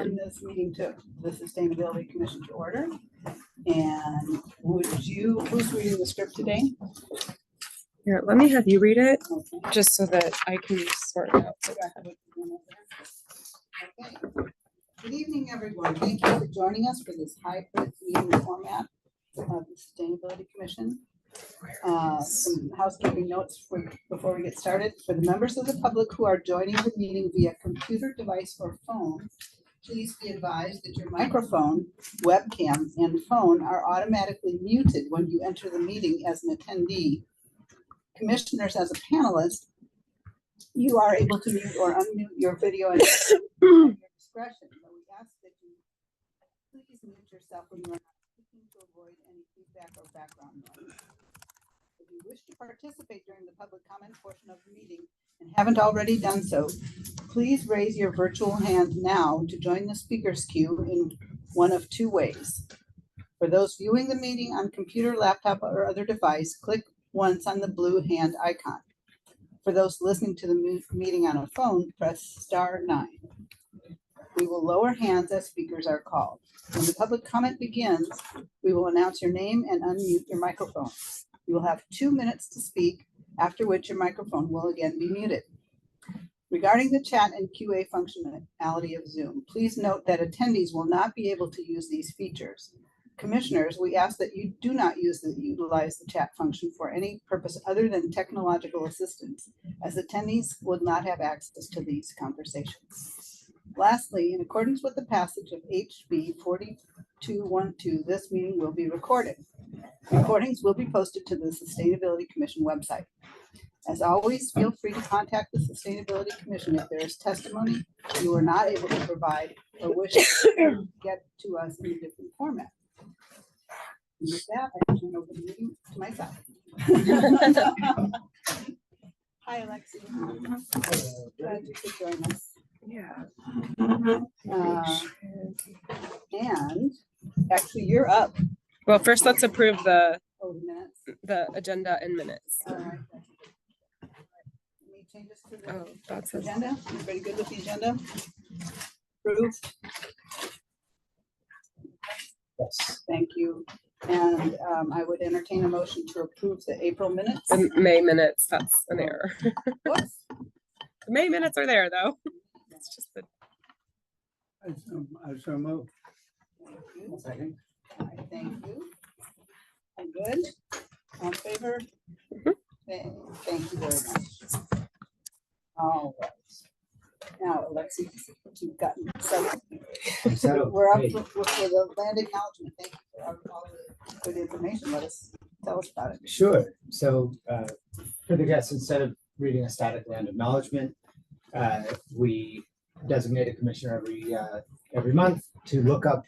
This meeting took the Sustainability Commission to order. And who's reading the script today? Here, let me have you read it, Okay. just so that I can sort it out. Okay. Good evening, everyone. Thank you for joining us for this hybrid meeting format of the Sustainability Commission. Some housekeeping notes before we get started. For the members of the public who are joining the meeting via computer device or phone, please be advised that your microphone, webcam, and phone are automatically muted when you enter the meeting as an attendee. Commissioners, as a panelist, you are able to mute or unmute your video at your discretion. But we ask that you please mute yourself when you are not speaking to avoid any feedback or background noise. If you wish to participate during the public comment portion of the meeting and haven't already done so, please raise your virtual hand now to join the speakers queue in one of two ways. For those viewing the meeting on computer, laptop, or other device, click once on the blue hand icon. For those listening to the meeting on a phone, press *9. We will lower hands as speakers are called. When the public comment begins, we will announce your name and unmute your microphone. You will have 2 minutes to speak, after which your microphone will again be muted. Regarding the chat and QA functionality of Zoom, please note that attendees will not be able to use these features. Commissioners, we ask that you do not utilize the chat function for any purpose other than technological assistance, as attendees would not have access to these conversations. Lastly, in accordance with the passage of HB 4212, this meeting will be recorded. Recordings will be posted to the Sustainability Commission website. As always, feel free to contact the Sustainability Commission if there is testimony you are not able to provide or wish to get to us in a different format. And with that, I turn over the meeting to myself. Hi, Alexi. Glad you could join us. Yeah. And actually, you're up. Well, first let's approve the Minutes. agenda and minutes. All right. Any changes to the That's agenda? Everybody good with the agenda? Approved. Yes. Thank you. And I would entertain a motion to approve the April minutes. The May minutes, that's an error. Whoops. The May minutes are there though. It's just the I so moved. Thank you. Second. All right, thank you. I'm good. All in favor? Thank you very much. All right. Now, Alexi, you've gotten settled. So We're up for the land acknowledgement. Thank you for all the good information. Tell us about it. Sure. So for the guests, instead of reading a static land acknowledgement, we designate a commissioner every month to look up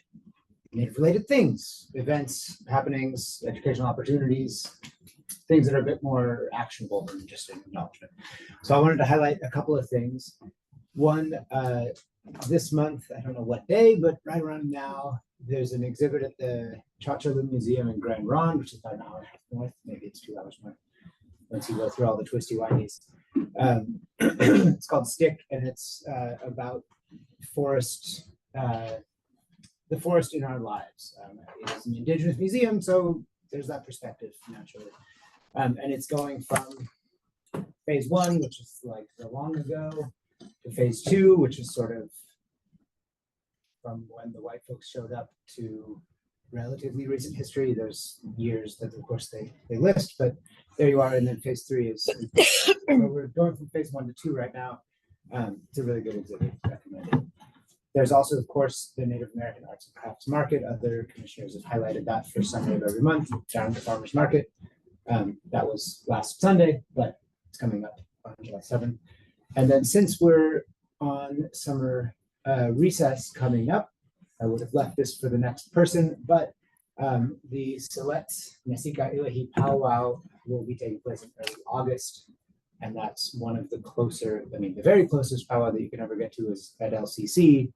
Native-related things, events, happenings, educational opportunities, things that are a bit more actionable than just an acknowledgement. So I wanted to highlight a couple of things. One, this month, I don't know what day, but right around now, there's an exhibit at the Choctaw Museum in Grand Ronde, which is about an hour and a half north, maybe it's 2 hours north, once you go through all the twisty windies. It's called Stick, and it's about forest, the forest in our lives. It is an Indigenous museum, so there's that perspective naturally. And it's going from phase 1, which is like so long ago, to phase 2, which is sort of from when the white folks showed up to relatively recent history. There's years that, of course, they list, but there you are. And then phase 3 is, so we're going from phase 1 to 2 right now. It's a really good exhibit, recommended. There's also, of course, the Native American Arts and Crafts Market. Other commissioners have highlighted that for Sunday of every month down at the Farmers Market. That was last Sunday, but it's coming up on July 7th. And then since we're on summer recess coming up, I would have left this for the next person, but the Siletz Nesika Ilahi Powwow will be taking place in early August. And that's one of the closer, I mean, the very closest powwow that you can ever get to is at LCC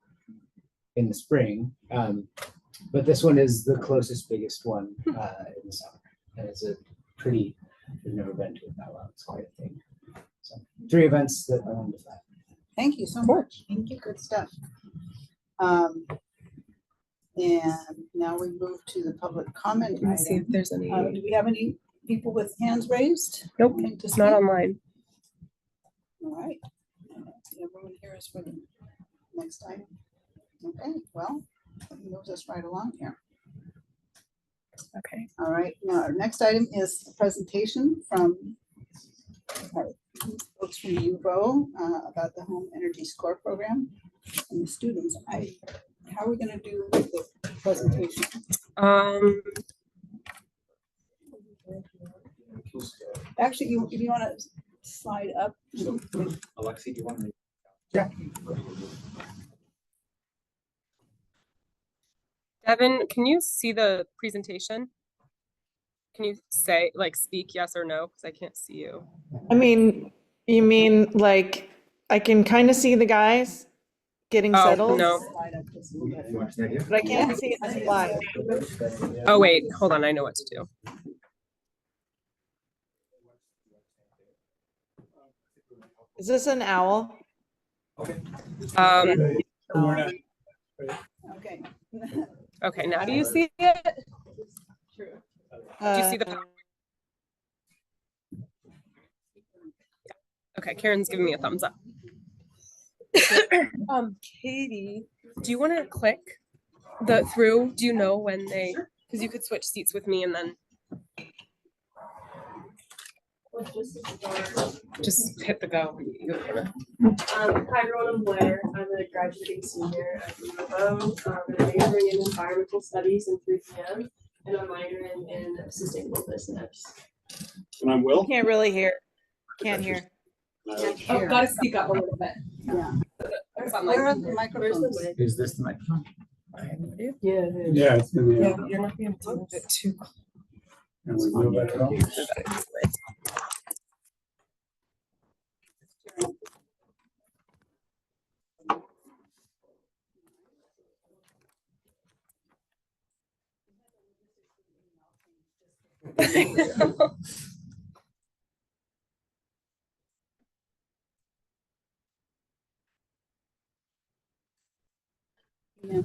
in the spring. But this one is the closest, biggest one in the summer. And it's a pretty, if you've never been to a powwow, it's quite a thing. So 3 events that I wanted to flag. Thank you so much. Thank you. Good stuff. And now we move to the public comment Let me see if item. there's any. Do we have any people with hands raised? Nope, Looking to it's not speak? online. All right. Everyone here is for the next item. Okay, well, that moves us right along here. Okay. All right, now our next item is a presentation from our folks from UVO about the home energy score program and the students. How are we gonna do the presentation? Actually, if you wanna slide up. Alexi, do you want to? Yeah. Devin, can you see the presentation? Can you say, like, speak yes or no? Because I can't see you. I mean, you mean like, I can kind of see the guys getting Oh, settled, no. Slide up just a little bit. You want to idea? but I can't see the slide. Oh, wait, hold on. I know what to do. Is this an owl? Okay. Okay. Okay, now do you see it? True. Do you see the power? Okay, Karen's giving me a thumbs up. Katie, do you want to click the through? Do you know when they, because you could switch seats with me and then just hit the go. Hi everyone, I'm Blair. I'm a graduating senior at UVO. I'm majoring in environmental studies in 3 p.m. and I'm minoring in sustainable business. And I'm Will. Can't really hear. Can't hear. Oh, gotta speak up a little bit. Yeah. Sound Where are like- the microphones? Is this the microphone? Yeah. Yeah, it's in the, Yeah, but you're not being able to move it too close. and we move it at all. Yeah.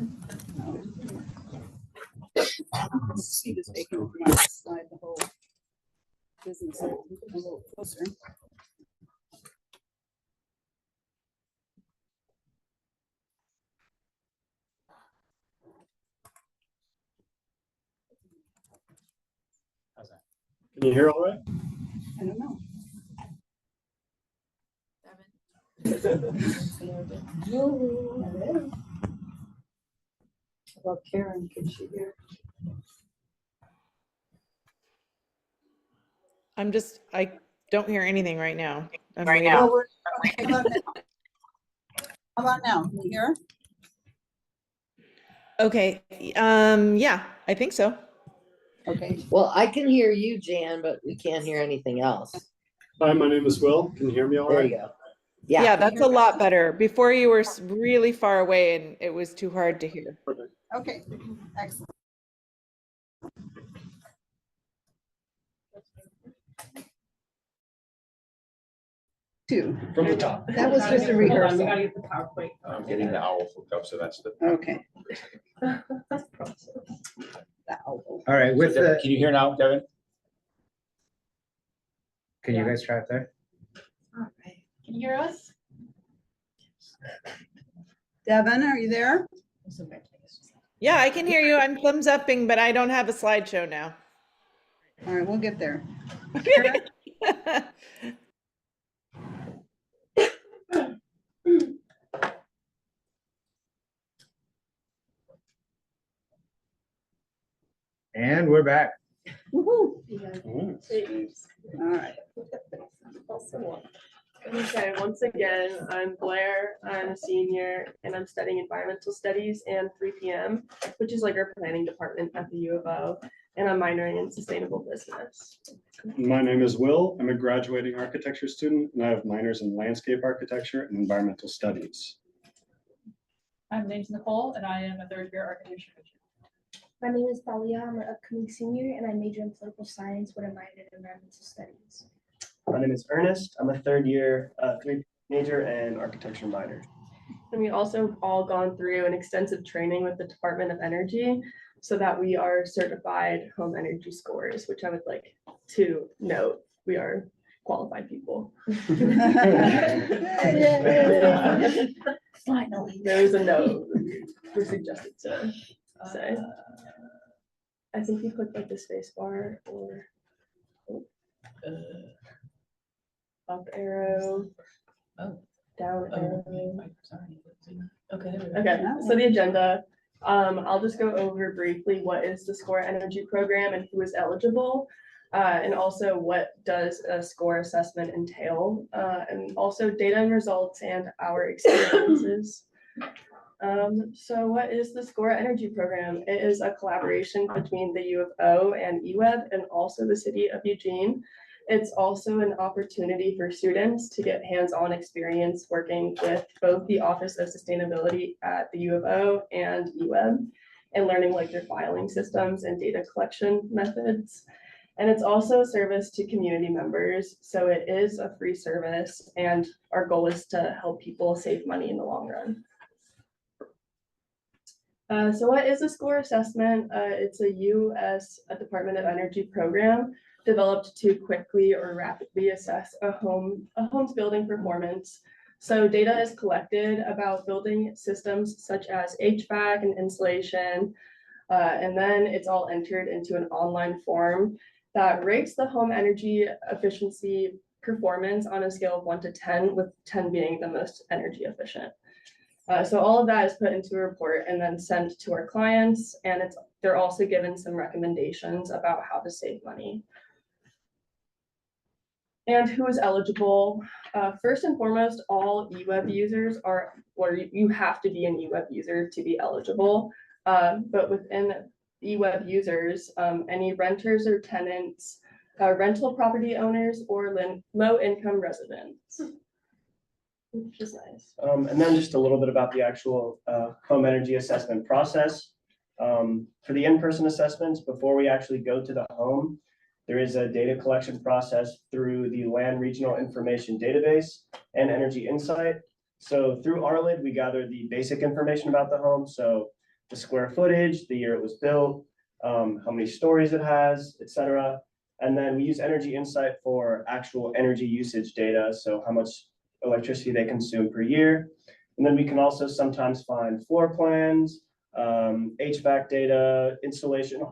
See this bacon, we might slide the whole business a little closer. How's that? Can you hear all right? I don't know. About Karen, can she hear? I don't hear anything right now. I'm Right waiting. now. How about now? How about now? Can you hear? Okay, yeah, I think so. Okay, Well, I can hear you, Jan, but we can't hear anything else. Hi, my name is Will. Can you hear me all There right? you go. Yeah, Yeah, that's a lot better. Before you were really far away and it was too hard to hear. Perfect. okay, excellent. Two, From the top. that was just a We rehearsal. gotta get the PowerPoint. I'm getting the owl hooked up, so that's the. Okay. All right, with the, Can you hear now, Devin? Can you guys try it there? Can you hear us? Devin, are you there? Yeah, I can hear you. I'm thumbs upping, but I don't have a slideshow now. All right, we'll get there. and we're back. Woo-hoo. Mm. All right. Okay, once again, I'm Blair. I'm a senior and I'm studying environmental studies and 3 p.m., which is like our planning department at the U of O, and I'm minoring in sustainable business. My name is Will. I'm a graduating architecture student, and I have minors in landscape architecture and environmental studies. My name's Nicole, and I am a third-year architecture major. My name is Thalia. I'm an upcoming senior, and I major in political science with a minor in environmental studies. My name is Ernest. I'm a third year 3 major and architecture minor. And we also all gone through an extensive training with the Department of Energy so that we are certified home energy scorers, which I would like to note. We are qualified people. Finally. There was a note we're suggested to say. I think you click like the space bar or up arrow. Oh. Down arrow. Okay. Okay, so the agenda, I'll just go over briefly what is the SCORE Energy Program and who is eligible. And also what does a SCORE assessment entail, and also data and results and our experiences. So what is the SCORE Energy Program? It is a collaboration between the U of O and EWEB and also the city of Eugene. It's also an opportunity for students to get hands-on experience working with both the Office of Sustainability at the U of O and EWEB and learning like their filing systems and data collection methods. And it's also a service to community members. So it is a free service and our goal is to help people save money in the long run. So what is a SCORE assessment? It's a U.S. Department of Energy program developed to quickly or rapidly assess a home's building performance. So data is collected about building systems such as HVAC and insulation, and then it's all entered into an online form that rates the home energy efficiency performance on a scale of 1 to 10, with 10 being the most energy efficient. So all of that is put into a report and then sent to our clients, and they're also given some recommendations about how to save money. And who is eligible? First and foremost, all EWEB users are, or you have to be an EWEB user to be eligible. But within EWEB users, any renters or tenants, rental property owners, or low-income residents. Which is nice. And then just a little bit about the actual home energy assessment process. For the in-person assessments, before we actually go to the home, there is a data collection process through the Land Regional Information Database and Energy Insight. So through RLID, we gather the basic information about the home. So the square footage, the year it was built, how many stories it has, etc. And then we use Energy Insight for actual energy usage data. So how much electricity they consume per year. And then we can also sometimes find floor plans, HVAC data, installation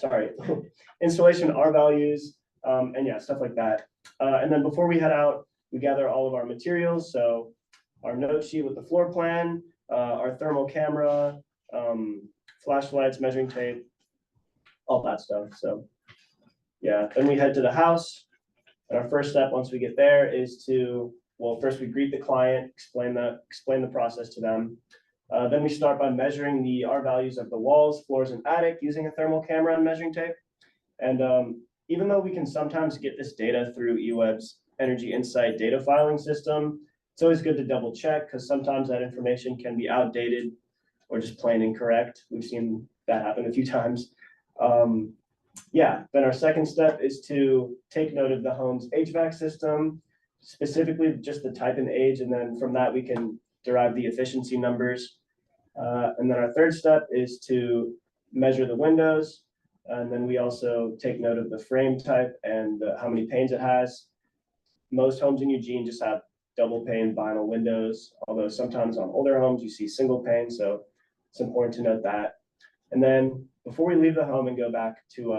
R values, and yeah, stuff like that. And then before we head out, we gather all of our materials. So our note sheet with the floor plan, our thermal camera, flashlights, measuring tape, all that stuff. So yeah, then we head to the house. And our first step once we get there is to, well, first we greet the client, explain the process to them. Then we start by measuring the R values of the walls, floors, and attic using a thermal camera and measuring tape. And even though we can sometimes get this data through EWEB's Energy Insight data filing system, it's always good to double check because sometimes that information can be outdated or just plain incorrect. We've seen that happen a few times. Yeah, then our second step is to take note of the home's HVAC system, specifically just the type and age, and then from that we can derive the efficiency numbers. And then our third step is to measure the windows, and then we also take note of the frame type and how many panes it has. Most homes in Eugene just have double pane vinyl windows, although sometimes on older homes you see single pane, so it's important to note that. And then before we leave the home and go back to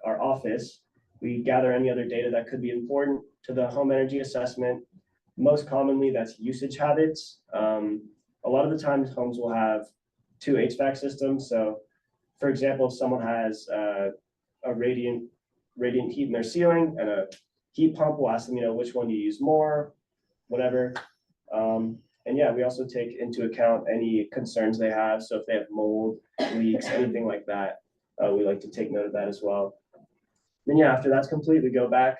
our office, we gather any other data that could be important to the home energy assessment. Most commonly, that's usage habits. A lot of the times homes will have 2 HVAC systems. So for example, if someone has a radiant heat in their ceiling and a heat pump, we'll ask them, which one do you use more, whatever. And yeah, we also take into account any concerns they have. So if they have mold, leaks, anything like that, we like to take note of that as well. Then yeah, after that's complete, we go back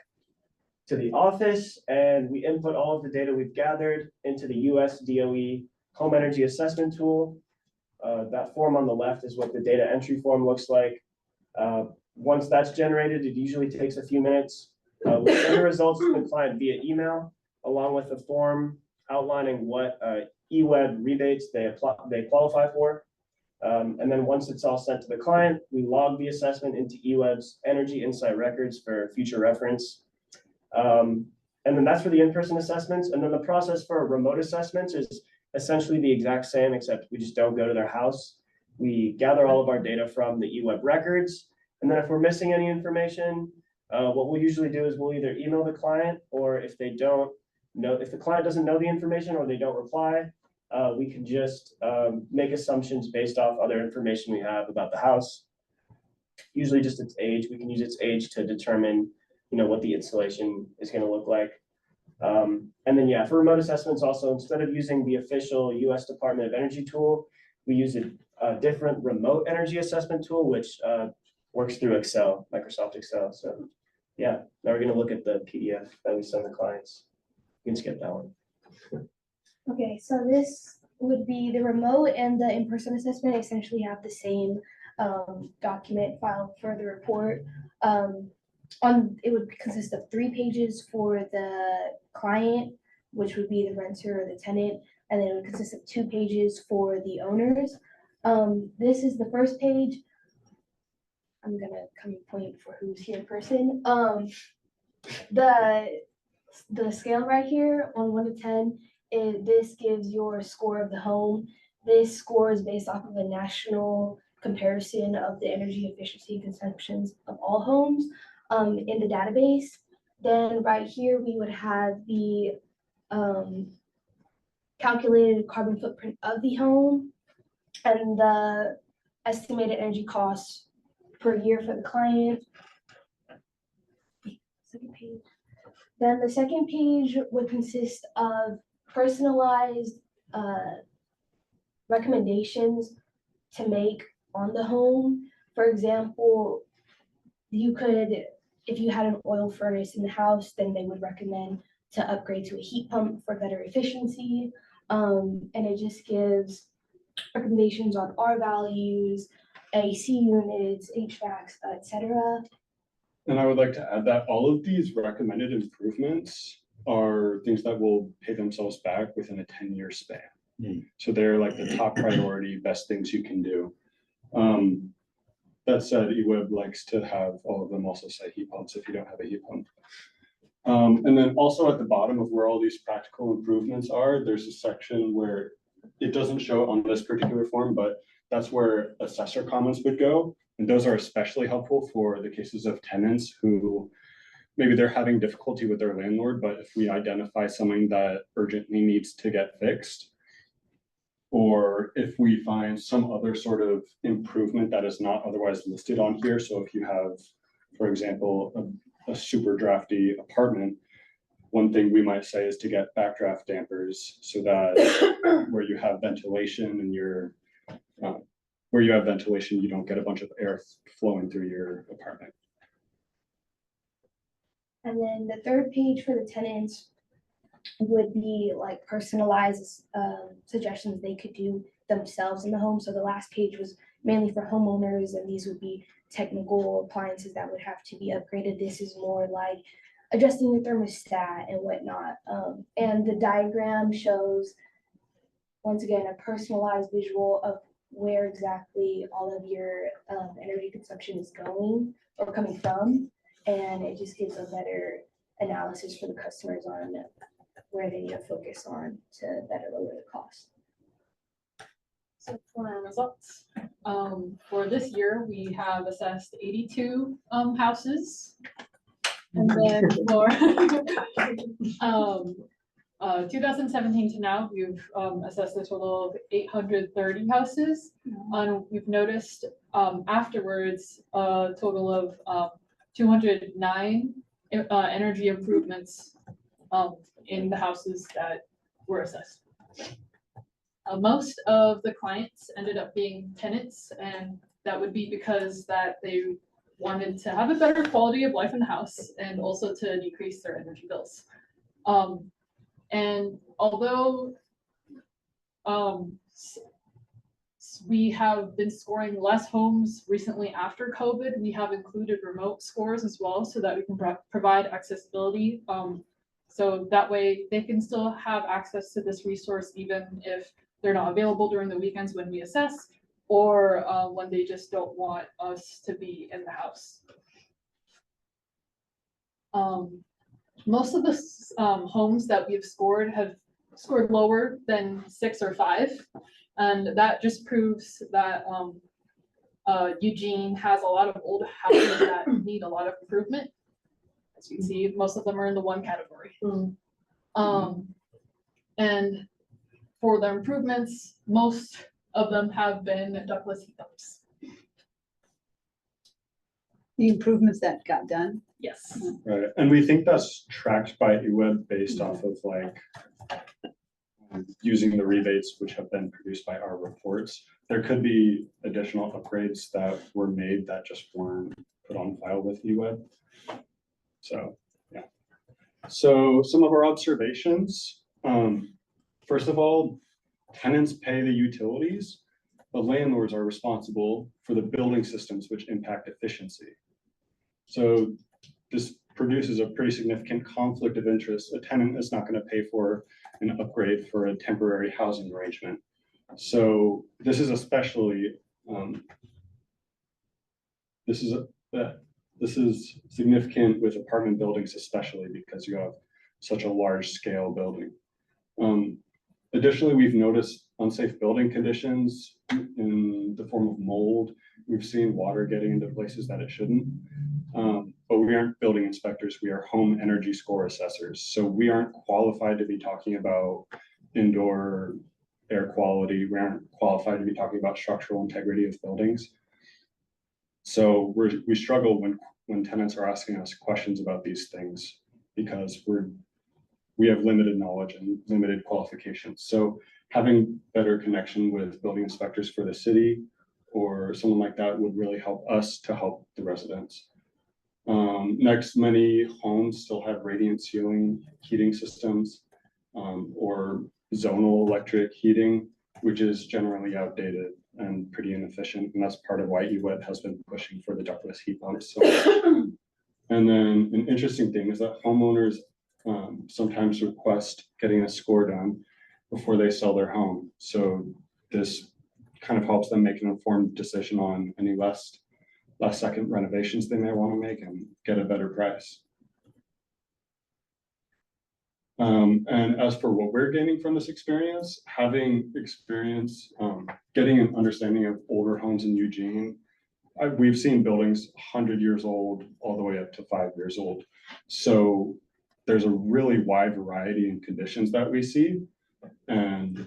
to the office and we input all of the data we've gathered into the US DOE Home Energy Assessment Tool. That form on the left is what the data entry form looks like. Once that's generated, it usually takes a few minutes. We'll send the results to the client via email, along with the form outlining what eWeb rebates they qualify for. And then once it's all sent to the client, we log the assessment into eWeb's Energy Insight records for future reference. And then that's for the in-person assessments. And then the process for remote assessments is essentially the exact same, except we just don't go to their house. We gather all of our data from the eWeb records. And then if we're missing any information, what we'll usually do is we'll either email the client, or if they don't know, if the client doesn't know the information or they don't reply, we can just make assumptions based off other information we have about the house. Usually just its age. We can use its age to determine, you know, what the installation is going to look like. And then, yeah, for remote assessments also, instead of using the official US Department of Energy tool, we use a different remote energy assessment tool, which works through Excel, Microsoft Excel. So yeah, now we're going to look at the PDF that we send the clients. You can skip that one. Okay, so this would be the remote and the in-person assessment essentially have the same document file for the report. It would consist of 3 pages for the client, which would be the renter or the tenant, and then it would consist of 2 pages for the owners. This is the first page. I'm gonna come point for who's here in person. The scale right here on 1 to 10, this gives your score of the home. This score is based off of a national comparison of the energy efficiency consumptions of all homes in the database. Then right here, we would have the calculated carbon footprint of the home and the estimated energy costs per year for the client. Second page. Then the second page would consist of personalized recommendations to make on the home. For example, you could, if you had an oil furnace in the house, then they would recommend to upgrade to a heat pump for better efficiency. And it just gives recommendations on R values, AC units, HVACs, etc. And I would like to add that all of these recommended improvements are things that will pay themselves back within a 10-year span. So they're like the top priority, best things you can do. That said, eWeb likes to have all of them also say heat pumps if you don't have a heat pump. And then also at the bottom of where all these practical improvements are, there's a section where it doesn't show on this particular form, but that's where assessor comments would go. And those are especially helpful for the cases of tenants who maybe they're having difficulty with their landlord, but if we identify something that urgently needs to get fixed, or if we find some other sort of improvement that is not otherwise listed on here. So if you have, for example, a super drafty apartment, one thing we might say is to get backdraft dampers so that where you have ventilation and you don't get a bunch of air flowing through your apartment. And then the third page for the tenants would be like personalized suggestions they could do themselves in the home. So the last page was mainly for homeowners, and these would be technical appliances that would have to be upgraded. This is more like adjusting your thermostat and whatnot. And the diagram shows, once again, a personalized visual of where exactly all of your energy consumption is going or coming from. And it just gives a better analysis for the customers on where they need to focus on to better lower the cost. So for our results, for this year, we have assessed 82 houses. And then for 2017 to now, we've assessed a total of 830 houses. We've noticed afterwards a total of 209 energy improvements in the houses that were assessed. Most of the clients ended up being tenants, and that would be because that they wanted to have a better quality of life in the house and also to decrease their energy bills. And although we have been scoring less homes recently after COVID, we have included remote scores as well so that we can provide accessibility So that way they can still have access to this resource even if they're not available during the weekends when we assess, or when they just don't want us to be in the house. Most of the homes that we've scored have scored lower than 6 or 5. And that just proves that Eugene has a lot of old houses that need a lot of improvement. As you can see, most of them are in the 1 category. And for the improvements, most of them have been ductless heat pumps. The improvements that got done. Yes. Right, and we think that's tracked by eWeb based off of like using the rebates which have been produced by our reports. There could be additional upgrades that were made that just weren't put on file with eWeb. So, yeah. So some of our observations, first of all, tenants pay the utilities, but landlords are responsible for the building systems which impact efficiency. So this produces a pretty significant conflict of interest. A tenant is not going to pay for an upgrade for a temporary housing arrangement. So this is especially, this is significant with apartment buildings, especially because you have such a large scale building. Additionally, we've noticed unsafe building conditions in the form of mold. We've seen water getting into places that it shouldn't. But we aren't building inspectors, we are home energy score assessors. So we aren't qualified to be talking about indoor air quality. We aren't qualified to be talking about structural integrity of buildings. So we struggle when tenants are asking us questions about these things because we have limited knowledge and limited qualifications. So having better connection with building inspectors for the city or someone like that would really help us to help the residents. Next, many homes still have radiant ceiling heating systems or zonal electric heating, which is generally outdated and pretty inefficient. And that's part of why eWeb has been pushing for the ductless heat pumps. So, and then an interesting thing is that homeowners sometimes request getting a score done before they sell their home. So this kind of helps them make an informed decision on any last second renovations they may want to make and get a better price. And as for what we're gaining from this experience, having experience, getting an understanding of older homes in Eugene, we've seen buildings 100 years old all the way up to 5 years old. So there's a really wide variety in conditions that we see. And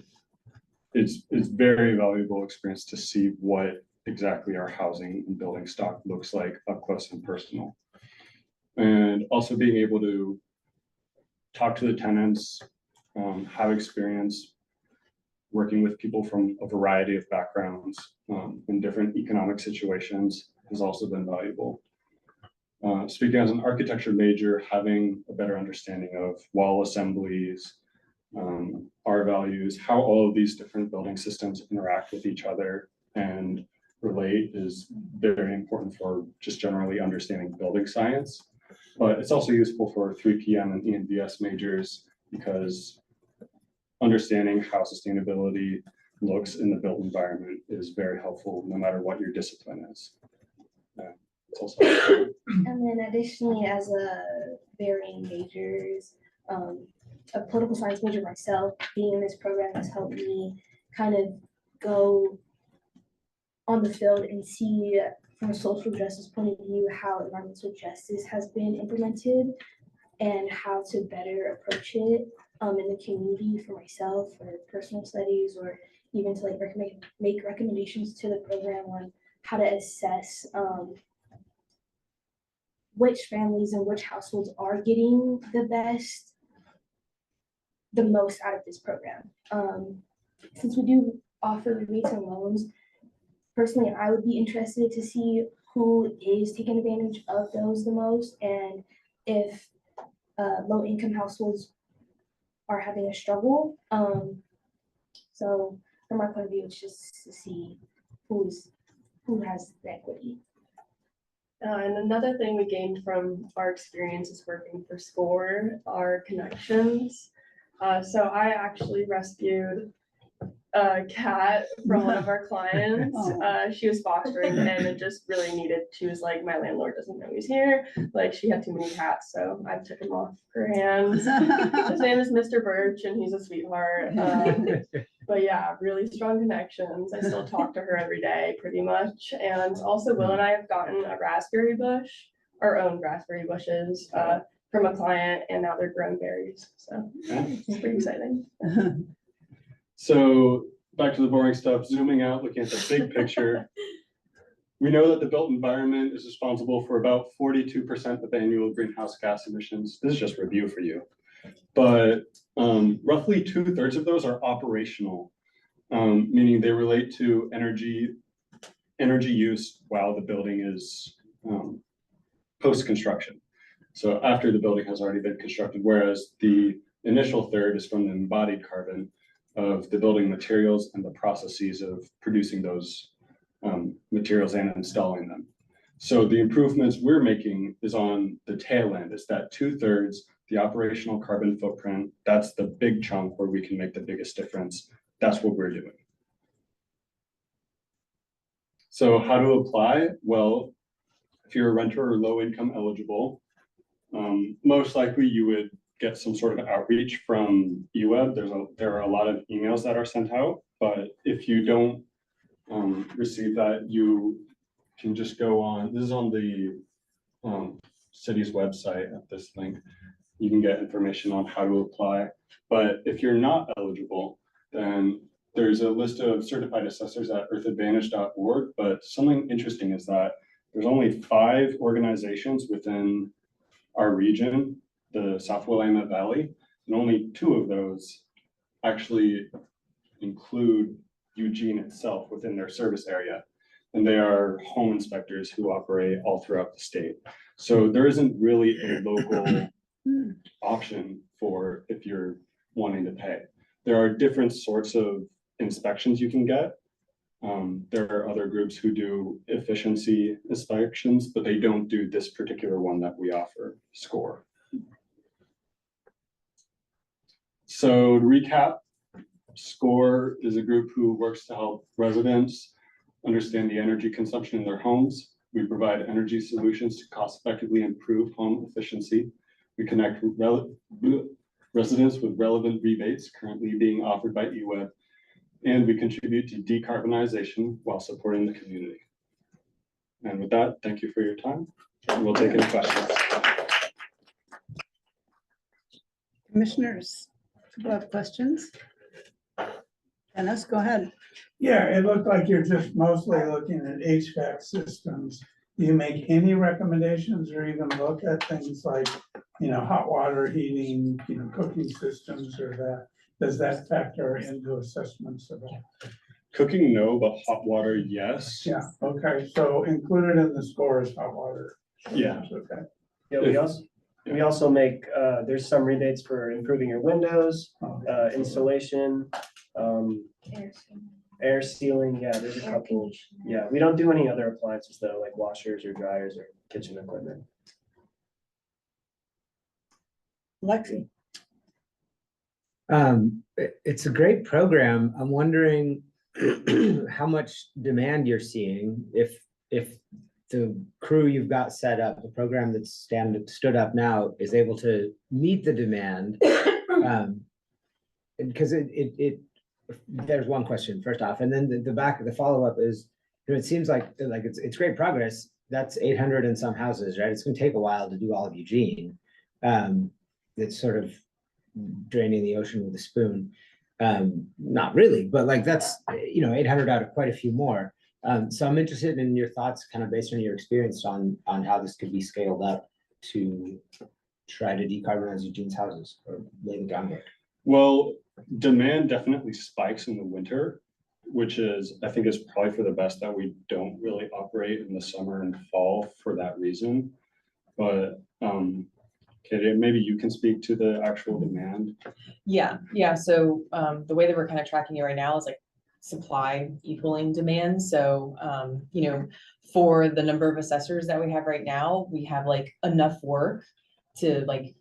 it's very valuable experience to see what exactly our housing and building stock looks like up close and personal. And also being able to talk to the tenants, have experience working with people from a variety of backgrounds in different economic situations has also been valuable. Speaking as an architecture major, having a better understanding of wall assemblies, R values, how all of these different building systems interact with each other and relate is very important for just generally understanding building science. But it's also useful for 3 PM and ENVS majors because understanding how sustainability looks in the built environment is very helpful no matter what your discipline is. It's also And then additionally, as a varying majors, a political science major myself, being in this program has helped me kind of go on the field and see from a social justice point of view how environmental justice has been implemented and how to better approach it in the community for myself or personal studies, or even to like make recommendations to the program on how to assess which families and which households are getting the most out of this program. Since we do offer rebates and loans, personally, I would be interested to see who is taking advantage of those the most, and if low income households are having a struggle. So from my point of view, it's just to see who has the equity. And another thing we gained from our experiences working for SCORE are connections. So I actually rescued a cat from one of our clients. She was fostering and it just really needed, she was like, my landlord doesn't know he's here. Like she had too many cats, so I took him off her hands. His name is Mr. Birch and he's a sweetheart. But yeah, really strong connections. I still talk to her every day pretty much. And also Will and I have gotten a raspberry bush, our own raspberry bushes, from a client, and now they're grown berries. So it's pretty exciting. So back to the boring stuff, zooming out, looking at the big picture. We know that the built environment is responsible for about 42% of annual greenhouse gas emissions. This is just review for you. But roughly 2/3 of those are operational, meaning they relate to energy use while the building is post-construction. So after the building has already been constructed, whereas the initial third is from the embodied carbon of the building materials and the processes of producing those materials and installing them. So the improvements we're making is on the tail end. It's that 2/3, the operational carbon footprint. That's the big chunk where we can make the biggest difference. That's what we're doing. So how to apply? Well, if you're a renter or low income eligible, most likely you would get some sort of outreach from UWeb. There are a lot of emails that are sent out, but if you don't receive that, you can just go on, this is on the city's website at this link. You can get information on how to apply. But if you're not eligible, then there's a list of certified assessors at earthadvantage.org. But something interesting is that there's only 5 organizations within our region, the South Willamette Valley, and only 2 of those actually include Eugene itself within their service area. And they are home inspectors who operate all throughout the state. So there isn't really a local option for if you're wanting to pay. There are different sorts of inspections you can get. There are other groups who do efficiency inspections, but they don't do this particular one that we offer, SCORE. So to recap, SCORE is a group who works to help residents understand the energy consumption in their homes. We provide energy solutions to cost effectively improve home efficiency. We connect residents with relevant rebates currently being offered by EWEB, and we contribute to decarbonization while supporting the community. And with that, thank you for your time. And we'll take any questions. Commissioners, people have questions? Dennis, go ahead. Yeah, it looked like you're just mostly looking at HVAC systems. Do you make any recommendations or even look at things like, hot water heating, cooking systems or that? Does that factor into assessments at all? Cooking, no, but hot water, yes. Yeah, okay, so included in the score is hot water. Yeah. Okay. Yeah, we also make, there's some rebates for improving your windows, insulation, air sealing, yeah, there's a couple. Yeah, we don't do any other appliances though, like washers or dryers or kitchen equipment. Lexi. It's a great program. I'm wondering how much demand you're seeing if the crew you've got set up, the program that's stood up now is able to meet the demand. Because there's one question first off, and then the follow-up is, it seems like it's great progress. That's 800 and some houses, right? It's going to take a while to do all of Eugene. It's sort of draining the ocean with a spoon. Not really, but that's 800 out of quite a few more. So I'm interested in your thoughts, kind of based on your experience on how this could be scaled up to try to decarbonize Eugene's houses or lay the groundwork. Well, demand definitely spikes in the winter, which I think is probably for the best that we don't really operate in the summer and fall for that reason. But Katie, maybe you can speak to the actual demand. Yeah. So the way that we're kind of tracking it right now is supply equaling demand. So, you know, for the number of assessors that we have right now, we have like enough work to like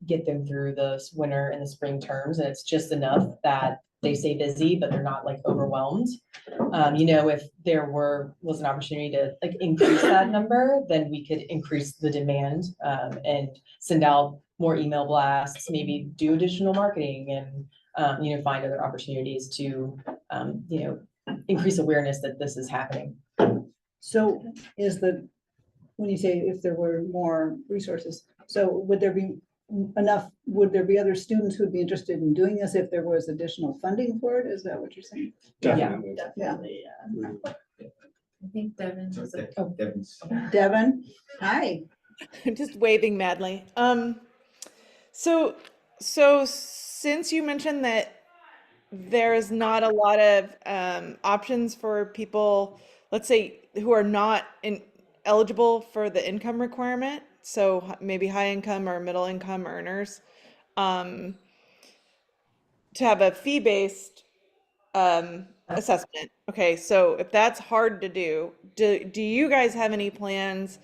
get them through the winter and the spring terms. And it's just enough that they stay busy, but they're not like overwhelmed. You know, if there was an opportunity to like increase that number, then we could increase the demand, and send out more email blasts, maybe do additional marketing and, you know, find other opportunities to, you know, increase awareness that this is happening. So when you say if there were more resources, so would there be would there be other students who would be interested in doing this if there was additional funding for it? Is that what you're saying? Definitely. Definitely, I think Devin's. Devin, hi. Just waving madly. So since you mentioned that there's not a lot of options for people, let's say, who are not eligible for the income requirement, so maybe high income or middle income earners, to have a fee-based assessment. Okay, so if that's hard to do, do you guys have any plans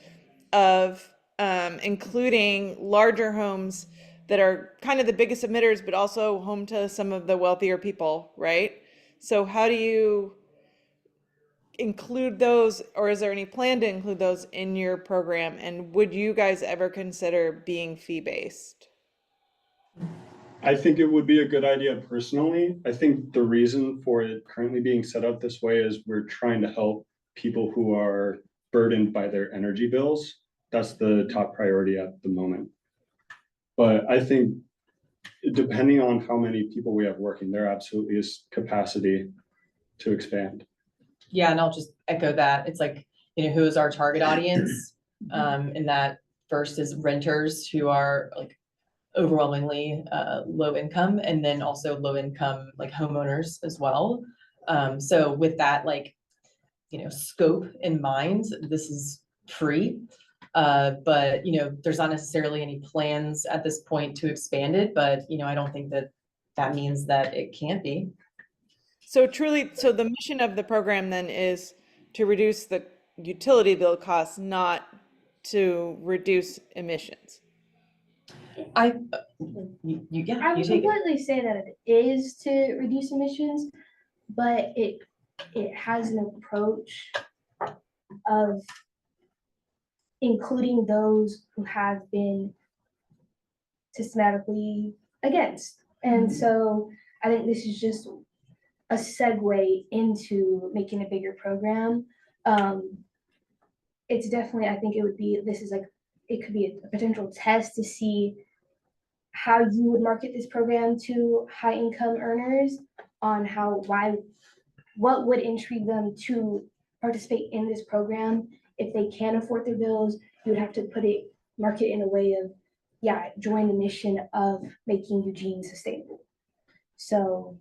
of including larger homes that are kind of the biggest emitters, but also home to some of the wealthier people, right? So how do you include those, or is there any plan to include those in your program? And would you guys ever consider being fee-based? I think it would be a good idea personally. I think the reason for it currently being set up this way is we're trying to help people who are burdened by their energy bills. That's the top priority at the moment. But I think depending on how many people we have working, there absolutely is capacity to expand. Yeah, and I'll just echo that. It's like, you know, who is our target audience? And that first is renters who are like overwhelmingly low income, and then also low income like homeowners as well. So with that, like, you know, scope in mind, this is free. But you know, there's not necessarily any plans at this point to expand it, but you know, I don't think that that means that it can't be. So truly, so the mission of the program then is to reduce the utility bill costs, not to reduce emissions. Yeah, I you would take it. completely say that it is to reduce emissions, but it has an approach of including those who have been systematically against. And so I think this is just a segue into making a bigger program. It's definitely, I think it would be, this is like, it could be a potential test to see how you would market this program to high income earners on what would intrigue them to participate in this program. If they can afford their bills, you would have to market in a way of, yeah, join the mission of making Eugene sustainable. So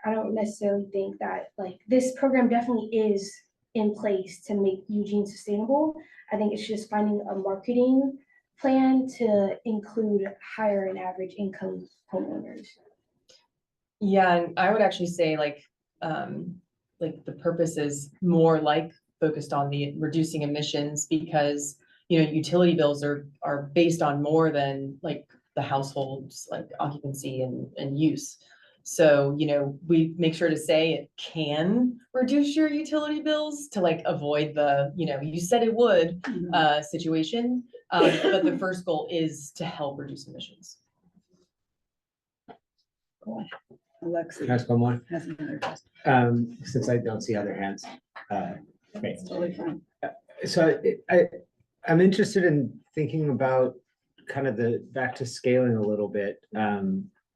I don't necessarily think that like this program definitely is in place to make Eugene sustainable. I think it's just finding a marketing plan to include higher and average income homeowners. Yeah, and I would actually say like the purpose is more like focused on the reducing emissions, because you know, utility bills are based on more than like the household's like occupancy and use. So, you know, we make sure to say it can reduce your utility bills to like avoid the, you know, you said it would situation. But the first goal is to help reduce emissions. Alexi Can I ask one more? has another question. Since I don't see other hands. Great. It's totally fine. So I'm interested in thinking about kind of back to scaling a little bit.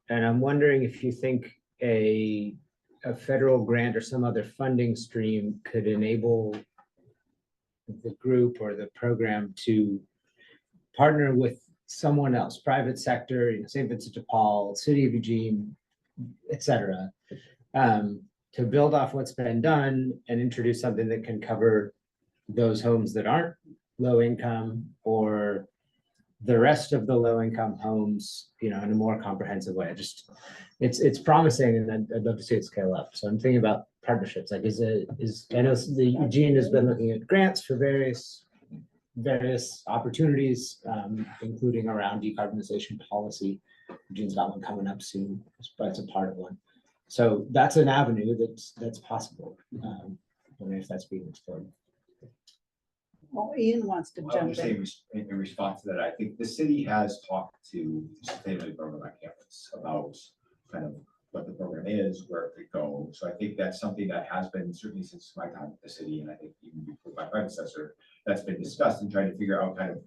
And I'm wondering if you think a federal grant or some other funding stream could enable the group or the program to partner with someone else, private sector, you know, St. Vincent de Paul, City of Eugene, et cetera, to build off what's been done and introduce something that can cover those homes that aren't low income or the rest of the low income homes, you know, in a more comprehensive way. Just, it's promising, and I'd love to see it scale up. So I'm thinking about partnerships, like I know the Eugene has been looking at grants for various opportunities, including around decarbonization policy. Eugene's got one coming up soon, but it's a part of one. So that's an avenue that's possible. Wondering if that's being explored. Well, Ian wants to I would jump just say in. in response to that, I think the city has talked to the sustainability program on campus about kind of what the program is, where it could go. So I think that's something that has been, certainly since my time at the city, and I think even before my predecessor, that's been discussed and trying to figure out kind of,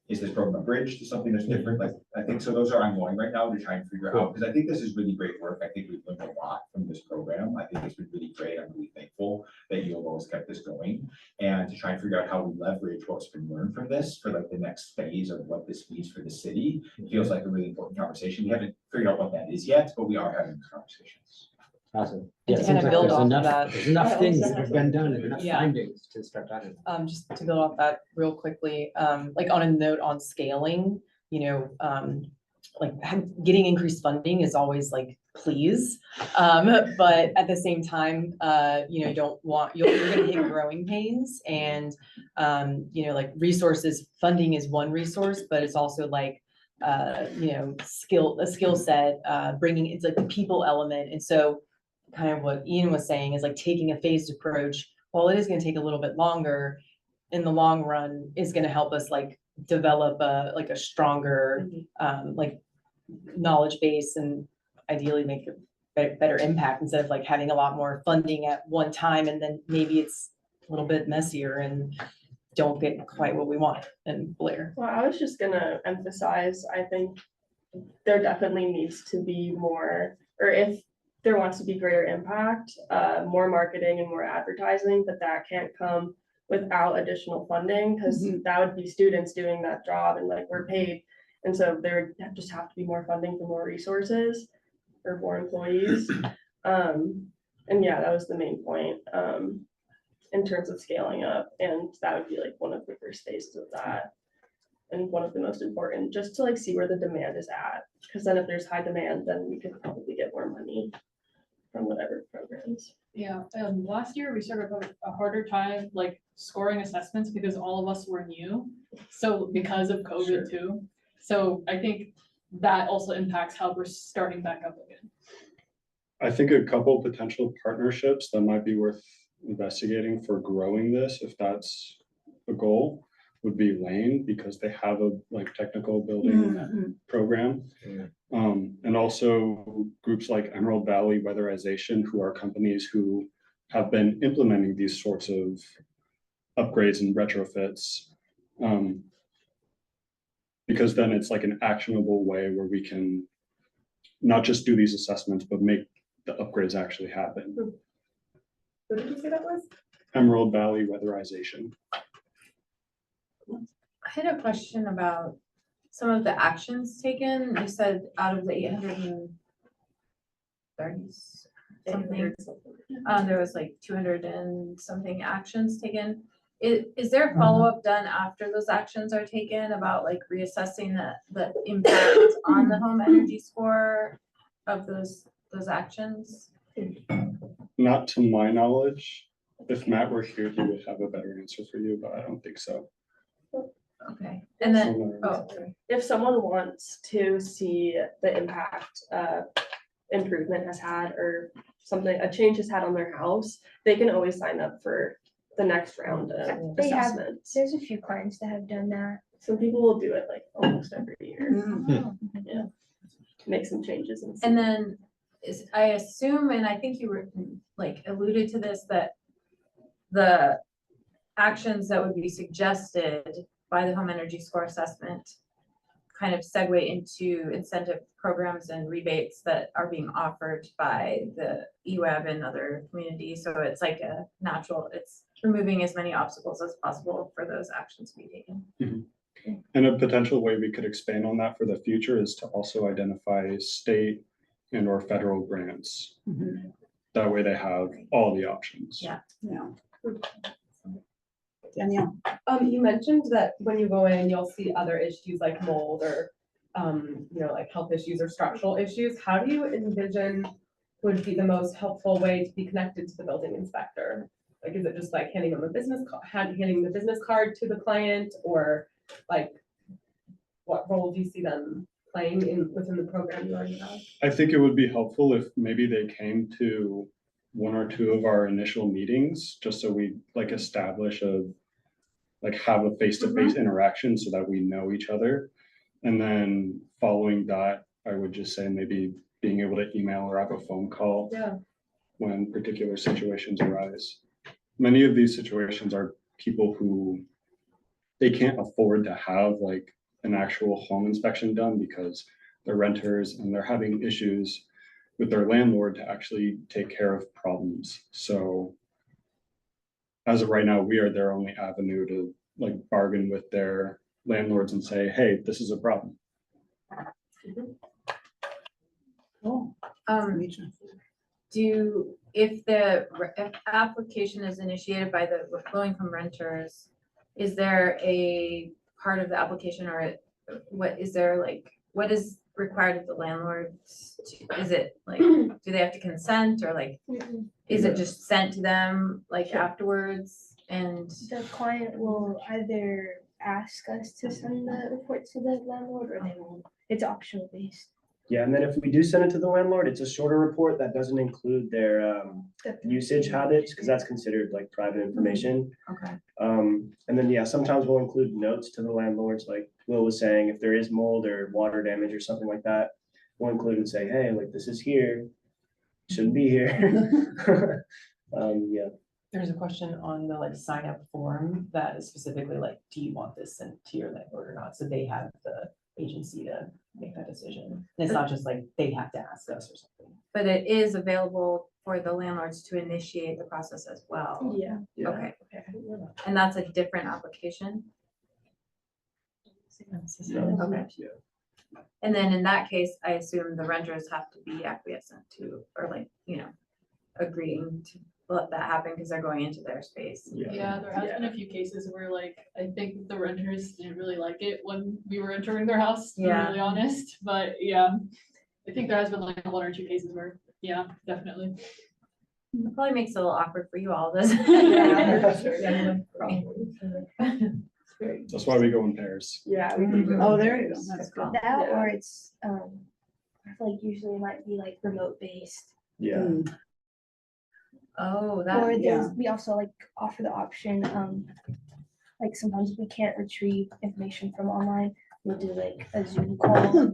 is this program a bridge to something that's different? Like, I think, so those are ongoing right now to try and figure out, because I think this is really great work. I think we've learned a lot from this program. I think it's been really great. I'm really thankful that you have always kept this going, and to try and figure out how we leverage what's been learned from this for like the next phase of what this means for the city. It feels like a really important conversation. We haven't figured out what that is yet, but we are having those conversations. Awesome. And Yeah, to it kind seems of like build there's off of enough, that. there's enough things that have been done and enough Yeah. findings to start diving. Just to build off that real quickly, like on a note on scaling, you know, like getting increased funding is always like, please. But at the same time, you know, you're gonna hit growing pains, and, you know, like resources, funding is one resource, but it's also like, you know, a skill set, it's like the people element. And so kind of what Ian was saying is like taking a phased approach. While it is gonna take a little bit longer, in the long run is gonna help us like develop a stronger, like knowledge base, and ideally make a better impact, instead of like having a lot more funding at one time, and then maybe it's a little bit messier and don't get quite what we want. And Blair. Well, I was just gonna emphasize, I think there definitely needs to be more, or if there wants to be greater impact, more marketing and more advertising, but that can't come without additional funding, because that would be students doing that job, and like we're paid. And so there would just have to be more funding for more resources or more employees. And yeah, that was the main point, in terms of scaling up. And that would be like one of the first phases of that. And one of the most important, just to like see where the demand is at. Because then if there's high demand, then we could probably get more money from whatever programs. Yeah, last year we started a harder time like scoring assessments because all of us were new. So because of COVID too. So I think that also impacts how we're starting back up again. I think a couple potential partnerships that might be worth investigating for growing this, if that's a goal, would be Lane, because they have a like technical building program. And also groups like Emerald Valley Weatherization, who are companies who have been implementing these sorts of upgrades and retrofits. Because then it's like an actionable way where we can not just do these assessments, but make the upgrades actually happen. What did you say that was? Emerald Valley Weatherization. I had a question about some of the actions taken. You said out of the 830 something, there was like 200 and something actions taken. Is there a follow-up done after those actions are taken about like reassessing the impact on the home energy score of those actions? Not to my knowledge. If Matt were here, he would have a better answer for you, but I don't think so. Okay, and then, If someone wants to see the impact improvement has had, or something, a change has had on their house, they can always sign up for the next round of They have, assessments. there's a few clients that have done that. Some people will do it like almost every year. Oh. Yeah. Make some changes. And then I assume, and I think you were like alluded to this, that the actions that would be suggested by the home energy score assessment kind of segue into incentive programs and rebates that are being offered by the EWEB and other communities. So it's like a natural, it's removing as many obstacles as possible for those actions to be taken. And a potential way we could expand on that for the future is to also identify state and or federal grants. That way they have all the options. Yeah. Yeah. Danielle. You mentioned that when you go in, you'll see other issues like mold or, you know, like health issues or structural issues. How do you envision would be the most helpful way to be connected to the building inspector? Like, is it just like handing them a handing the business card to the client, or like, what role do you see them playing within the program you already have? I think it would be helpful if maybe they came to one or two of our initial meetings, just so we like establish have a face-to-face interaction so that we know each other. And then following that, I would just say maybe being able to email or have a phone call when particular situations arise. Many of these situations are people who they can't afford to have like an actual home inspection done because they're renters and they're having issues with their landlord to actually take care of problems. So as of right now, we are their only avenue to like bargain with their landlords and say, hey, this is a problem. Cool. If application is initiated by the low-income renters, is there a part of the application or what is there like, what is required of the landlords? Is it like, do they have to consent or like, is it just sent to them like afterwards? And the client will either ask us to send the report to the landlord or they won't. It's optional based. Yeah, and then if we do send it to the landlord, it's a shorter report that doesn't include their usage habits, because that's considered like private information. Okay. And then, yeah, sometimes we'll include notes to the landlords, like Will was saying, if there is mold or water damage or something like that, we'll include and say, hey, like this is here, shouldn't be here. Yeah. There's a question on the like sign up form that is specifically like, do you want this sent to your landlord or not? So they have the agency to make that decision. And it's not just like they have to ask us or something. but it is available for the landlords to initiate the process as well. Yeah. Okay. And that's a different application? Okay. And then in that case, I assume the renters have to be acquiescent to, or like, you know, agreeing to let that happen because they're going into their space. Yeah, there has been a few cases where like, I think the renters didn't really like it when we were entering their house, to be really honest, but yeah. I think there has been like one or two cases where, yeah, definitely. It probably makes it a little awkward for you all, does That's why we go in pairs. Yeah. Oh, there you go. That's cool. That or it's, I feel like usually it might be like remote based. Yeah. Oh, Or that, there's, we also like offer the option, like sometimes we can't retrieve information from online. We'll do like a Zoom call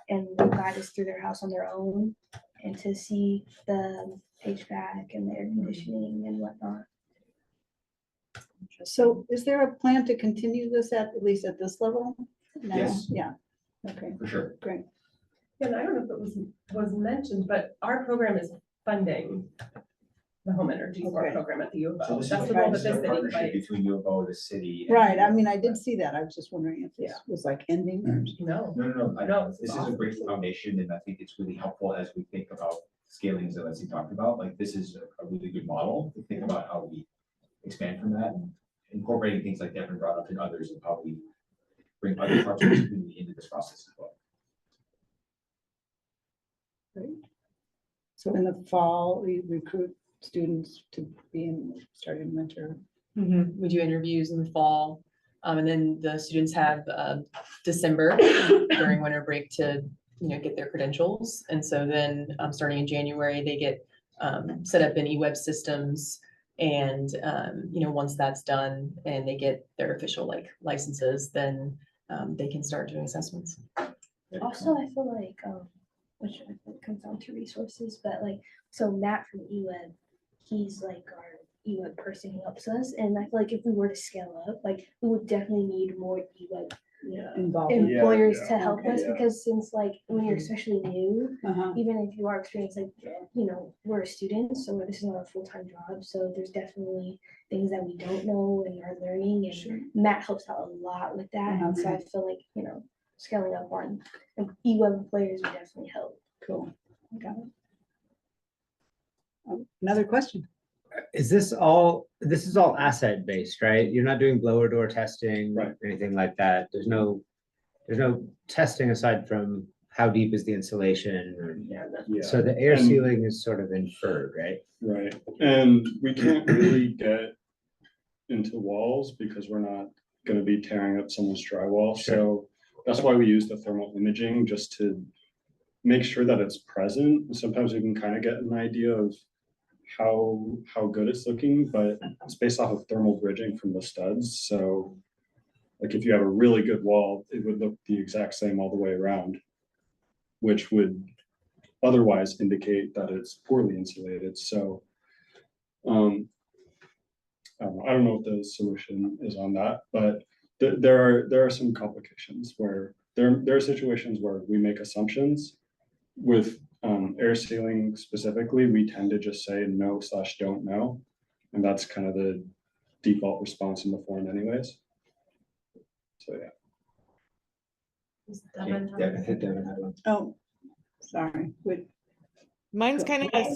and they'll guide us through their house on their own and to see the HVAC and the air conditioning and whatnot. So is there a plan to continue this at least at this level? now? Yes. Yeah, okay, For sure. great. And I don't know if it was mentioned, but our program is funding the home energy score program at the U of So O. this That's is the role that a this city partnership plays. between U of O, the city. and- Right, I mean, I did see that. I was just wondering if this was like ending or. No. No, No, this is a great foundation, and I think it's really helpful as we think about scalings that Leslie talked about. Like, this is a really good model to think about how we expand from that, and incorporating things like Devin brought up and others, and how we bring other parts of the community into this process as well. So in the fall, we recruit students to be in starting winter. We do interviews in the fall. And then the students have December during winter break to, you know, get their credentials. And so then starting in January, they get set up in eWeb systems. And, you know, once that's done and they get their official like licenses, then they can start doing assessments. Also, I feel like, which I think comes down to resources, but like, so Matt from eWeb, he's like our eWeb person who helps us. And I feel like if we were to scale up, like we would definitely need more eWeb employers to help us because since like when you're especially new, even if you are experienced, like, you know, we're a student, so this is not a full-time job. So there's definitely things that we don't know and are learning. And Matt helps out a lot with that. And so I feel like, you know, scaling up on eWeb employers would definitely help. Cool. Got it. Another question. Is this all asset based, right? You're not doing blower door testing Right. or anything like that. There's no testing aside from how deep is the insulation or, Yeah. so the air And- sealing is sort of inferred, right? Right, and we can't really get into walls because we're not gonna be tearing up someone's drywall, so that's why we use the thermal imaging, just to make sure that it's present. And sometimes we can kind of get an idea of how good it's looking, but it's based off of thermal bridging from the studs, so like if you have a really good wall, it would look the exact same all the way around, which would otherwise indicate that it's poorly insulated, so I don't know what the solution is on that, but there are some complications where there are situations where we make assumptions with air sealing specifically. We tend to just say no/don't know, and that's kind of the default response in the form anyways. So yeah. Oh, sorry. Mine's kind of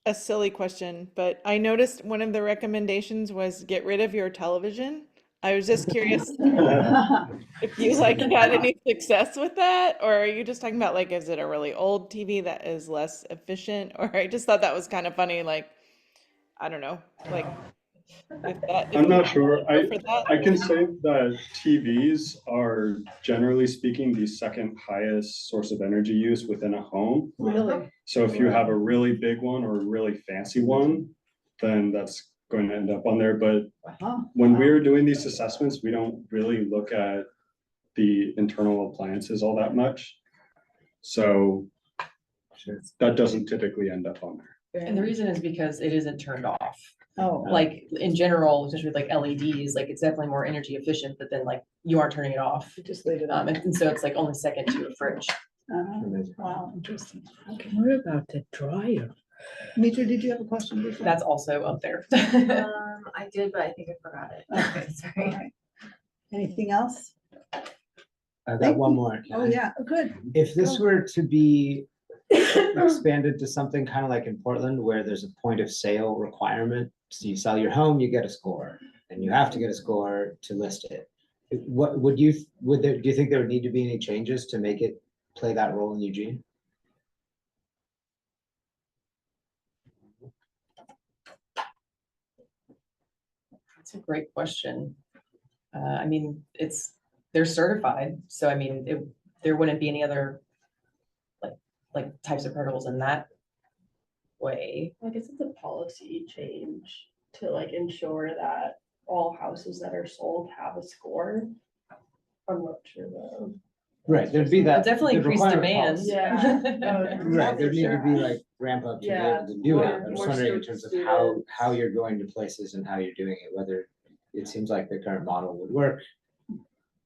a silly question, but I noticed one of the recommendations was get rid of your television. I was just curious if you like had any success with that, or are you just talking about like, is it a really old TV that is less efficient? Or I just thought that was kind of funny, like, I don't know, like if I'm not you sure. go for that. I can say that TVs are generally speaking the second highest source of energy use within a home. Really? So if you have a really big one or a really fancy one, then that's going to end up on there. But when we're doing these assessments, we don't really look at the internal appliances all that much. So that doesn't typically end up on there. And the reason is because it isn't turned off. Oh. Like in general, especially with like LEDs, like it's definitely more energy efficient, but then like you aren't turning it off. Just leave it on. And so it's like only second to a fridge. Wow, interesting. Okay. What about the dryer? Mitra, did you have a question before? That's also up there. I did, but I think I forgot it. Okay, Sorry. all right. Anything else? I got one more. Oh, yeah, good. If this were to be expanded to something kind of like in Portland, where there's a point of sale requirement, so you sell your home, you get a score, and you have to get a score to list it. What do you think there would need to be any changes to make it play that role in Eugene? That's a great question. I mean, they're certified, so I mean, there wouldn't be any other like types of hurdles in that way. I guess it's a policy change to like ensure that all houses that are sold have a score. I'm not sure though. Right, there'd be that. Definitely the increase requirement demand. policy. Yeah. Right, there'd need to be like ramp up to be Yeah, able to do it. more- I'm just more wondering in students terms of do how you're going to places and how you're doing it, whether it seems like the current model would work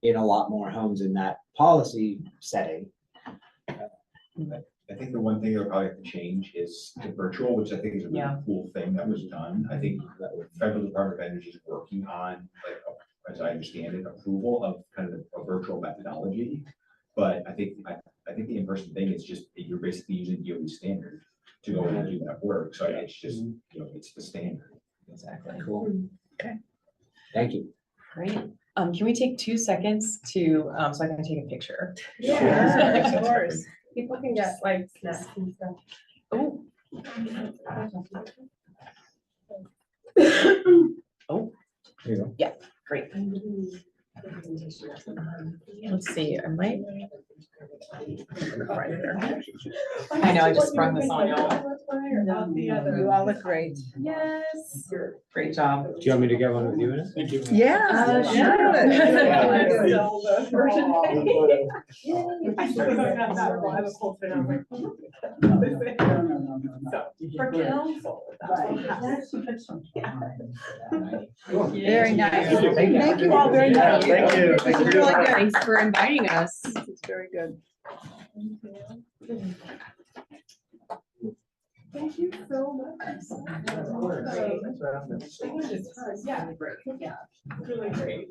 in a lot more homes in that policy setting. I think the one thing that probably have to change is the virtual, which I think is a really Yeah. cool thing that was done. I think that the Federal Department of Energy is working on, like, as I understand it, approval of kind of a virtual methodology. But I think the in-person thing is just, you're basically using DOE standard to go in and do that work. So it's just, it's the standard. Exactly. Cool. Okay. Thank you. Great. Can we take 2 seconds to, so I can take a picture? Yeah, of course. People can get like snacks and stuff. Oh. Oh, There you go. yeah, great. Let's see, I might. I know, I just sprung this on y'all. You all look great. Yes. Great job. Do you want me to get one with you in it? Thank you. Yeah. For council. Very nice. Thank you. Thank you all very much. Thank you. This is really good. Thanks for inviting us. This is very good. Thank you so much. Yeah, great. Yeah, really great.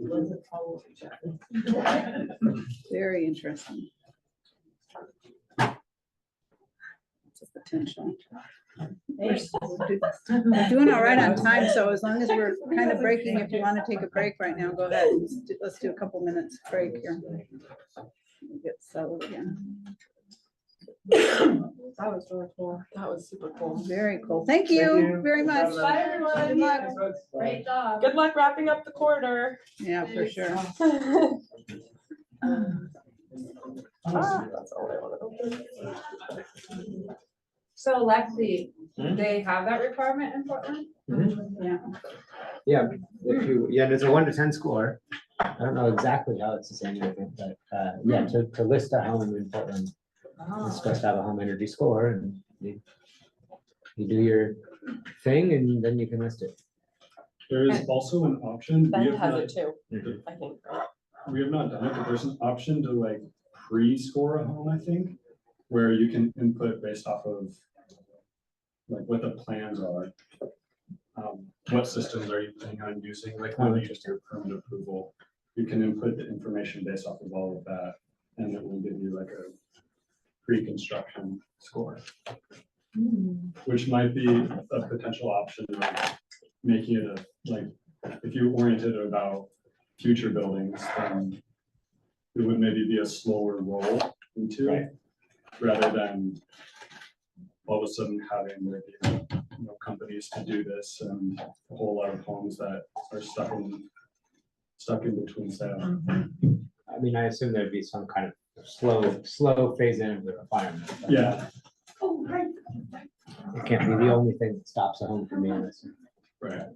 Very interesting. lots of potential. We're doing all right on time, so as long as we're kind of breaking, if you want to take a break right now, go ahead. Let's do a couple minutes break here. Get settled again. That was really cool. That was super cool. Very cool. Thank you very much. Bye, everyone. Good luck. Great job. Good luck wrapping up the quarter. Yeah, for sure. That's all I want to open. So Lexi, they have that requirement in Portland? Yeah. Yeah, if you, yeah, there's a 1 to 10 score. I don't know exactly how it's the same with it, but yeah, to list a home in Portland, it's supposed to have a home energy score, and you do your thing and then you can list it. There is also an option. we Ben have has not- it too, I think. We have not done it, but there's an option to like pre-score a home, I think, where you can input based off of like what the plans are. What systems are you planning on using, like when you use your permit approval, you can input the information based off of all of that, and it will give you like a pre-construction score, which might be a potential option, like making it a, like, if you oriented it about future buildings, then it would maybe be a slower roll into it, rather than all of a sudden having like, companies to do this and a whole lot of homes that are stuck in between sales. I mean, I assume there'd be some kind of slow phase in of the requirement. but, Yeah. It can't be the only thing that stops a home from being listed. Right.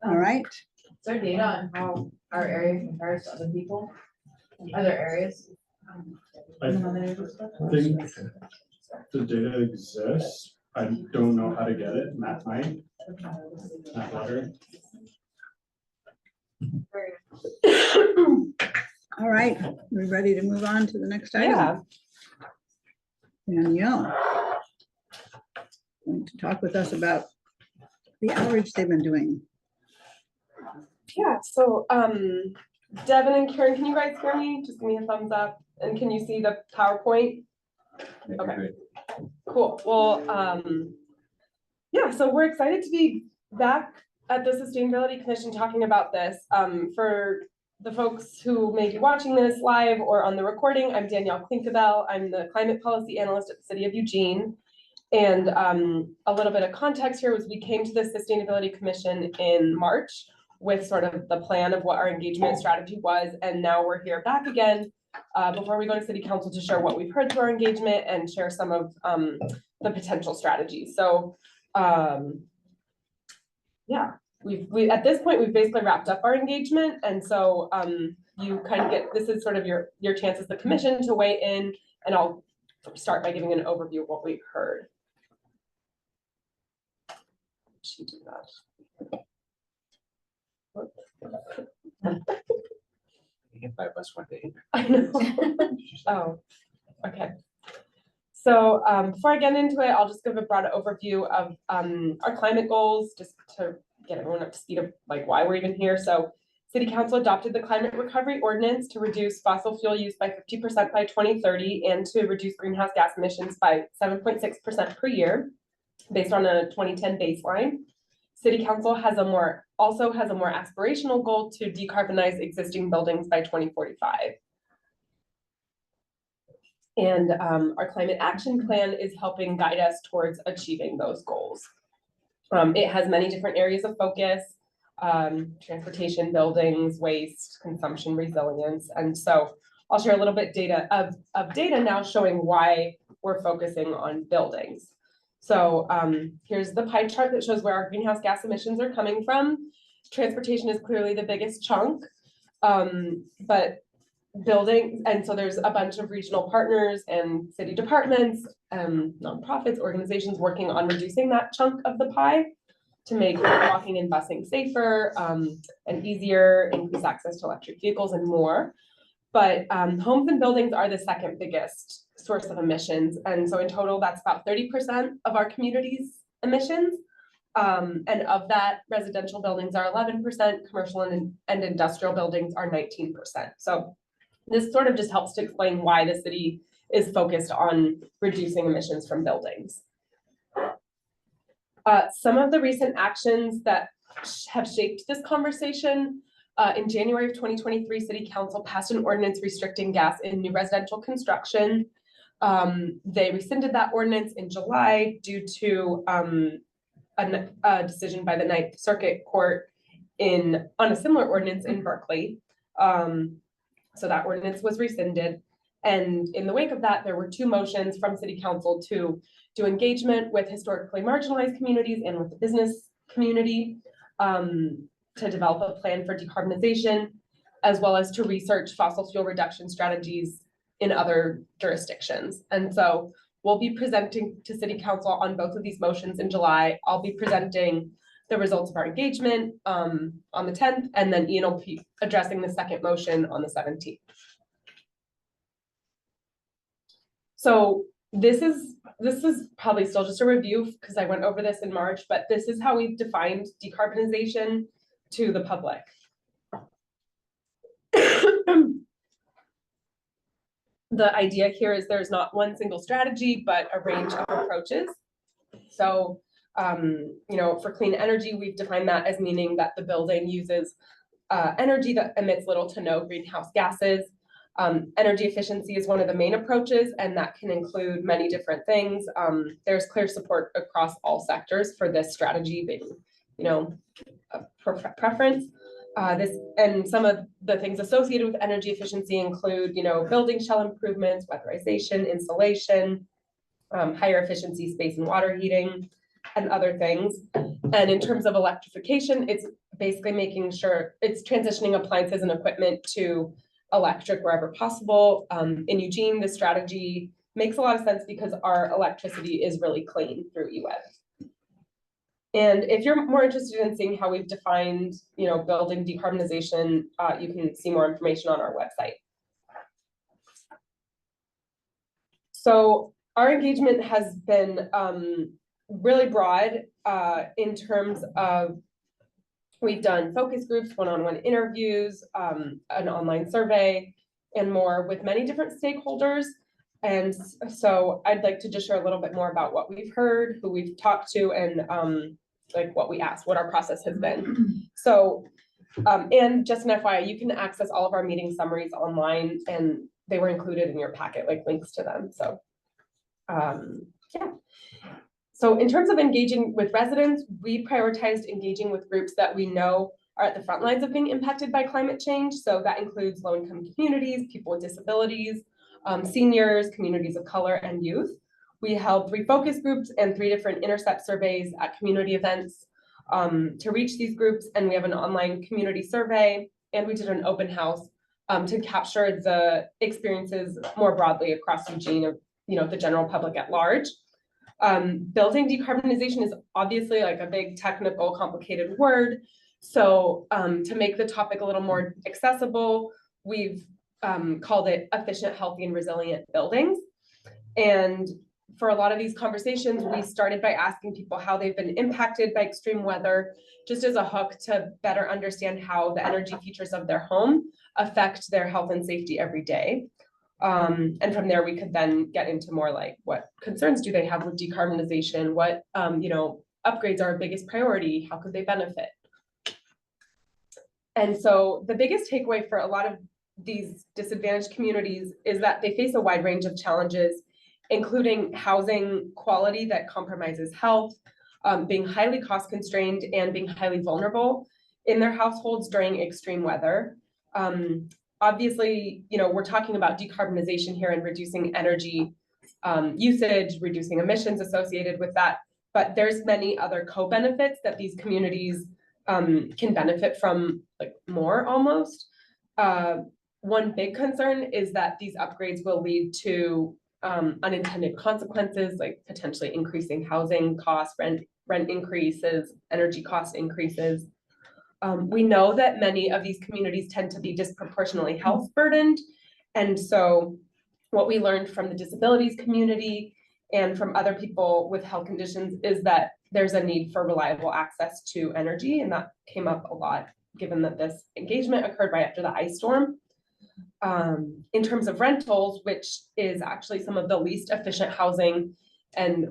All right. Is there data on how our area compares to other people, other areas? I think the data exists. I don't know how to get it. Matt might. Matt Letter. All right, we ready to move on to the next item? Danielle, going to talk with us about the outreach they've been doing. Yeah, so Devin and Karen, can you guys hear me? Just give me a thumbs up. And can you see the PowerPoint? Okay, cool. Well, yeah, so we're excited to be back at the Sustainability Commission talking about this. For the folks who may be watching this live or on the recording, I'm Danielle Klinkabel. I'm the Climate Policy Analyst at the City of Eugene. And a little bit of context here was we came to the Sustainability Commission in March with sort of the plan of what our engagement strategy was. And now we're here back again before we go to City Council to share what we've heard through our engagement and share some of the potential strategies. So yeah, we at this point, we've basically wrapped up our engagement. And so you kind of get, this is sort of your chance as the commission to weigh in, and I'll start by giving an overview of what we've heard. She did that. You can buy a bus one day. I know. Oh, okay. So before I get into it, I'll just give a broad overview of our climate goals, just to get everyone up to speed of like why we're even here. So City Council adopted the Climate Recovery Ordinance to reduce fossil fuel use by 50% by 2030 and to reduce greenhouse gas emissions by 7.6% per year, based on a 2010 baseline. City Council also has a more aspirational goal to decarbonize existing buildings by 2045. And our climate action plan is helping guide us towards achieving those goals. It has many different areas of focus: transportation, buildings, waste, consumption, resilience. And so I'll share a little bit of data now showing why we're focusing on buildings. So here's the pie chart that shows where our greenhouse gas emissions are coming from. Transportation is clearly the biggest chunk, but buildings, and so there's a bunch of regional partners and city departments, nonprofits, organizations working on reducing that chunk of the pie to make walking and busing safer and easier, increase access to electric vehicles and more. But homes and buildings are the second biggest source of emissions. And so in total, that's about 30% of our community's emissions. And of that, residential buildings are 11%, commercial and industrial buildings are 19%. So this sort of just helps to explain why the city is focused on reducing emissions from buildings. Some of the recent actions that have shaped this conversation, in January of 2023, City Council passed an ordinance restricting gas in new residential construction. They rescinded that ordinance in July due to a decision by the Ninth Circuit Court on a similar ordinance in Berkeley. So that ordinance was rescinded. And in the wake of that, there were two motions from City Council to do engagement with historically marginalized communities and with the business community to develop a plan for decarbonization, as well as to research fossil fuel reduction strategies in other jurisdictions. And so we'll be presenting to City Council on both of these motions in July. I'll be presenting the results of our engagement on the 10th, and then Ian will be addressing the second motion on the 17th. So this is probably still just a review because I went over this in March, but this is how we've defined decarbonization to the public. The idea here is there's not one single strategy, but a range of approaches. So, you know, for clean energy, we've defined that as meaning that the building uses energy that emits little to no greenhouse gases. Energy efficiency is one of the main approaches, and that can include many different things. There's clear support across all sectors for this strategy being, you know, a preference. And some of the things associated with energy efficiency include, you know, building shell improvements, weatherization, insulation, higher efficiency space and water heating, and other things. And in terms of electrification, it's basically making sure it's transitioning appliances and equipment to electric wherever possible. In Eugene, this strategy makes a lot of sense because our electricity is really clean through EWEB. And if you're more interested in seeing how we've defined, you know, building decarbonization, you can see more information on our website. So our engagement has been really broad in terms of we've done focus groups, one-on-one interviews, an online survey, and more with many different stakeholders. And so I'd like to just share a little bit more about what we've heard, who we've talked to, and like what we asked, what our process has been. So, and just an FYI, you can access all of our meeting summaries online, and they were included in your packet, like links to them. So, yeah. So in terms of engaging with residents, we prioritized engaging with groups that we know are at the front lines of being impacted by climate change. So that includes low-income communities, people with disabilities, seniors, communities of color, and youth. We held 3 focus groups and 3 different intercept surveys at community events to reach these groups. And we have an online community survey, and we did an open house to capture the experiences more broadly across Eugene of, you know, the general public at large. Building decarbonization is obviously like a big technical, complicated word. So to make the topic a little more accessible, we've called it efficient, healthy, and resilient buildings. And for a lot of these conversations, we started by asking people how they've been impacted by extreme weather, just as a hook to better understand how the energy features of their home affect their health and safety every day. And from there, we could then get into more like what concerns do they have with decarbonization? What, you know, upgrades are our biggest priority? How could they benefit? And so the biggest takeaway for a lot of these disadvantaged communities is that they face a wide range of challenges, including housing quality that compromises health, being highly cost constrained, and being highly vulnerable in their households during extreme weather. Obviously, you know, we're talking about decarbonization here and reducing energy usage, reducing emissions associated with that, but there's many other co-benefits that these communities can benefit from, like more almost. One big concern is that these upgrades will lead to unintended consequences, like potentially increasing housing costs, rent increases, energy cost increases. We know that many of these communities tend to be disproportionately health burdened. And so what we learned from the disabilities community and from other people with health conditions is that there's a need for reliable access to energy. And that came up a lot, given that this engagement occurred right after the ice storm. in terms of rentals, which is actually some of the least efficient housing. And,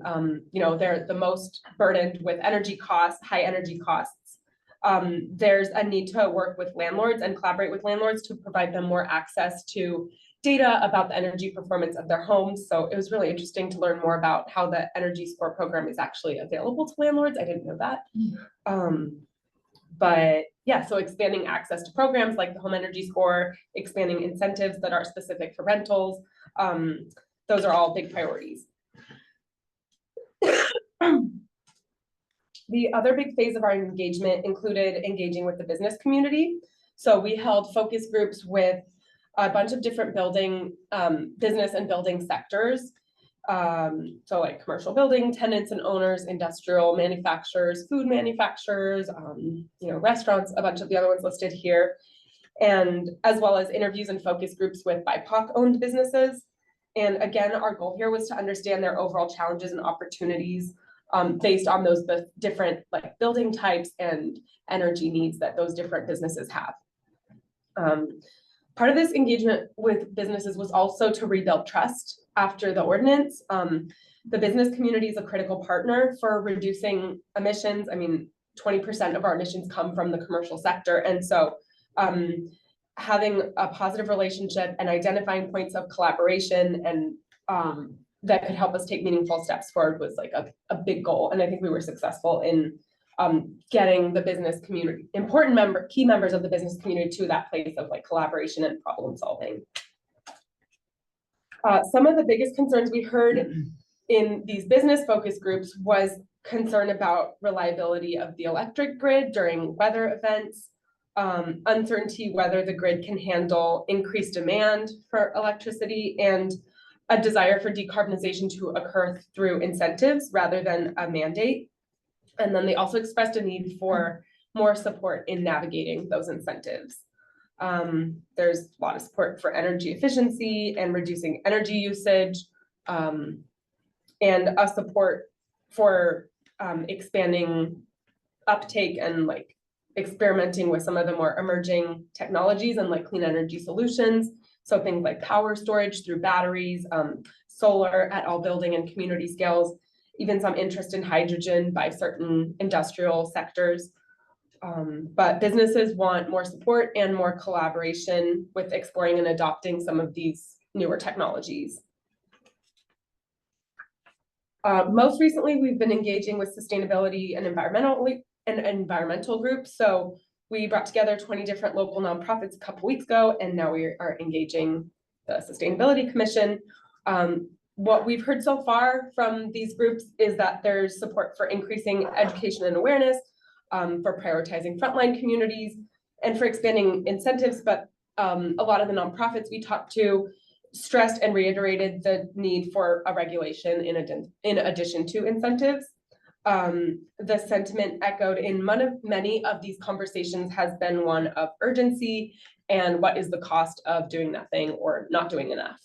you know, they're the most burdened with energy costs, high energy costs. There's a need to work with landlords and collaborate with landlords to provide them more access to data about the energy performance of their homes. So it was really interesting to learn more about how the energy score program is actually available to landlords. I didn't know that. But yeah, so expanding access to programs like the home energy score, expanding incentives that are specific for rentals. Those are all big priorities. The other big phase of our engagement included engaging with the business community. So we held focus groups with a bunch of different building, business and building sectors. So like commercial building tenants and owners, industrial manufacturers, food manufacturers, you know, restaurants, a bunch of the other ones listed here. And as well as interviews and focus groups with BIPOC owned businesses. And again, our goal here was to understand their overall challenges and opportunities based on those different like building types and energy needs that those different businesses have. Part of this engagement with businesses was also to rebuild trust after the ordinance. The business community is a critical partner for reducing emissions. I mean, 20% of our emissions come from the commercial sector. And so having a positive relationship and identifying points of collaboration and that could help us take meaningful steps forward was like a big goal. And I think we were successful in getting the business community, key members of the business community to that place of like collaboration and problem solving. Some of the biggest concerns we heard in these business focus groups was concern about reliability of the electric grid during weather events, uncertainty whether the grid can handle increased demand for electricity, and a desire for decarbonization to occur through incentives rather than a mandate. And then they also expressed a need for more support in navigating those incentives. There's a lot of support for energy efficiency and reducing energy usage, and a support for expanding uptake and like experimenting with some of the more emerging technologies and like clean energy solutions. So things like power storage through batteries, solar at all building and community scales, even some interest in hydrogen by certain industrial sectors. But businesses want more support and more collaboration with exploring and adopting some of these newer technologies. Most recently, we've been engaging with sustainability and environmental groups. So we brought together 20 different local nonprofits a couple weeks ago, and now we are engaging the Sustainability Commission. What we've heard so far from these groups is that there's support for increasing education and awareness, for prioritizing frontline communities, and for expanding incentives. But a lot of the nonprofits we talked to stressed and reiterated the need for a regulation in addition to incentives. The sentiment echoed in many of these conversations has been one of urgency and what is the cost of doing nothing or not doing enough.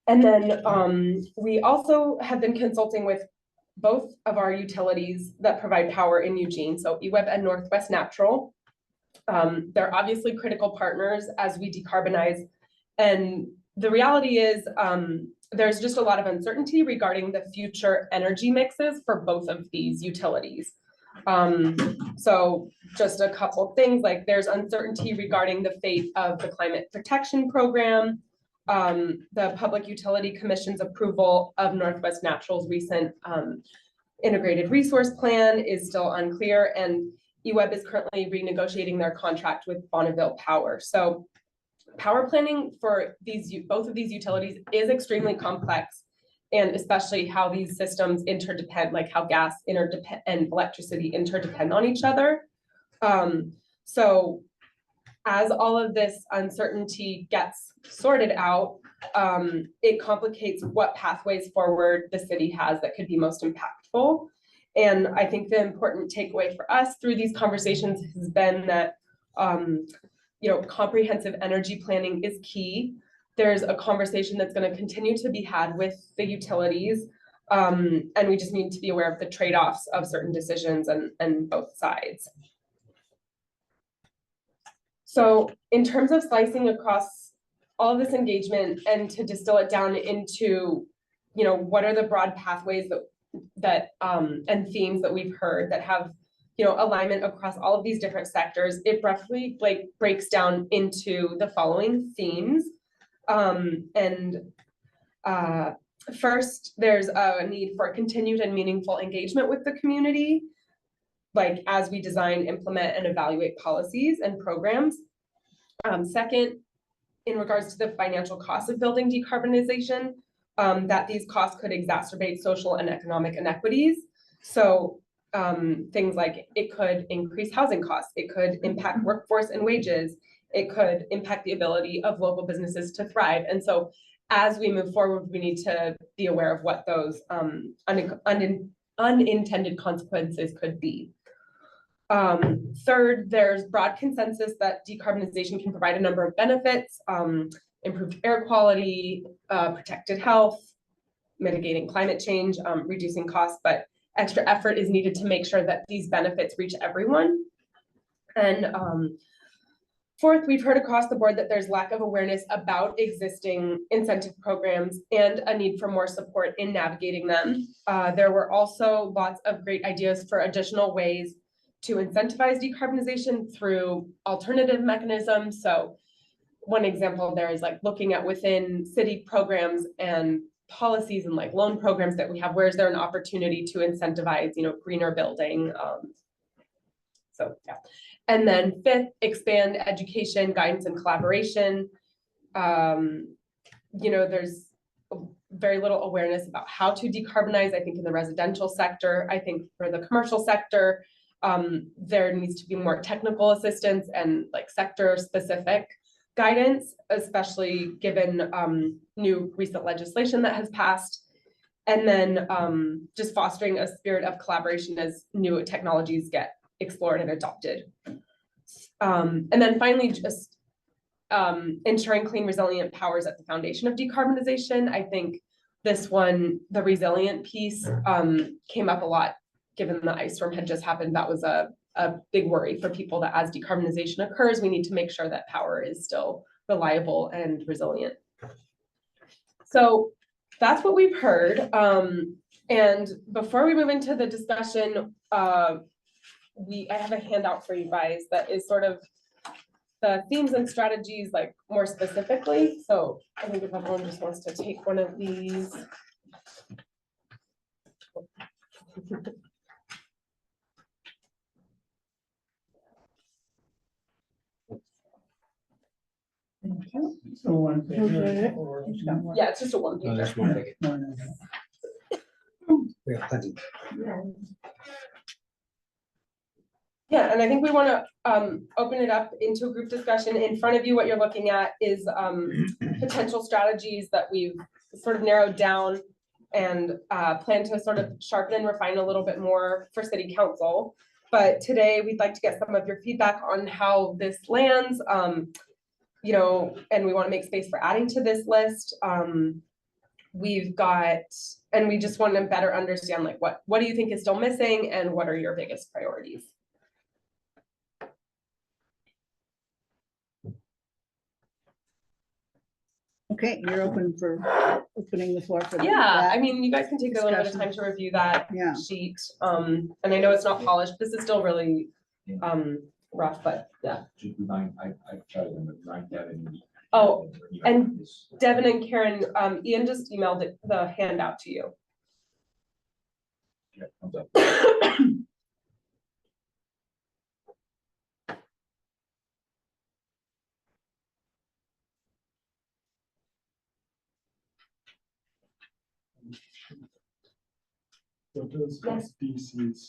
And then we also have been consulting with both of our utilities that provide power in Eugene, so EWEB and Northwest Natural. They're obviously critical partners as we decarbonize. And the reality is there's just a lot of uncertainty regarding the future energy mixes for both of these utilities. So just a couple things, like there's uncertainty regarding the fate of the climate protection program. The Public Utility Commission's approval of Northwest Natural's recent integrated resource plan is still unclear, and EWEB is currently renegotiating their contract with Bonneville Power. So power planning for both of these utilities is extremely complex, and especially how these systems interdepend, like how gas and electricity interdepend on each other. So as all of this uncertainty gets sorted out, it complicates what pathways forward the city has that could be most impactful. And I think the important takeaway for us through these conversations has been that comprehensive energy planning is key. There's a conversation that's going to continue to be had with the utilities, and we just need to be aware of the trade-offs of certain decisions and both sides. So in terms of slicing across all of this engagement and to distill it down into, you know, what are the broad pathways that and themes that we've heard that have, you know, alignment across all of these different sectors, it roughly like breaks down into the following themes. First, there's a need for continued and meaningful engagement with the community, like as we design, implement, and evaluate policies and programs. Second, in regards to the financial costs of building decarbonization, that these costs could exacerbate social and economic inequities. So things like it could increase housing costs, it could impact workforce and wages, it could impact the ability of local businesses to thrive. And so as we move forward, we need to be aware of what those unintended consequences could be. Third, there's broad consensus that decarbonization can provide a number of benefits, improved air quality, protected health, mitigating climate change, reducing costs, but extra effort is needed to make sure that these benefits reach everyone. And fourth, we've heard across the board that there's lack of awareness about existing incentive programs and a need for more support in navigating them. There were also lots of great ideas for additional ways to incentivize decarbonization through alternative mechanisms. So one example there is like looking at within city programs and policies and like loan programs that we have, where is there an opportunity to incentivize, you know, greener building? So yeah. And then fifth, expand education, guidance, and collaboration. You know, there's very little awareness about how to decarbonize, I think in the residential sector. I think for the commercial sector, there needs to be more technical assistance and like sector specific guidance, especially given new recent legislation that has passed. And then just fostering a spirit of collaboration as new technologies get explored and adopted. And then finally, just ensuring clean, resilient power is at the foundation of decarbonization. I think this one, the resilient piece, came up a lot given the ice storm had just happened. That was a big worry for people, that as decarbonization occurs, we need to make sure that power is still reliable and resilient. So that's what we've heard. And before we move into the discussion, I have a handout for you guys that is sort of the themes and strategies, like more specifically. So I think if everyone just wants to take one of these. So one page. Okay. Yeah, it's just a one page. We got plenty. Yeah, and I think we want to open it up into a group discussion. In front of you, what you're looking at is potential strategies that we've sort of narrowed down and plan to sort of sharpen and refine a little bit more for City Council. But today we'd like to get some of your feedback on how this lands, you know, and we want to make space for adding to this list. We've got, and we just want to better understand like what do you think is still missing and what are your biggest priorities? Okay, you're opening the floor for Yeah, that. I mean, you guys can take a little bit of time to review that sheet. And I know it's not polished. This is still really rough, but yeah. Just remind, I tried them, but remind Devin. Oh, and Devin and Karen, Ian just emailed the handout to you. Yeah, thumbs up. What does Yes. SDCs?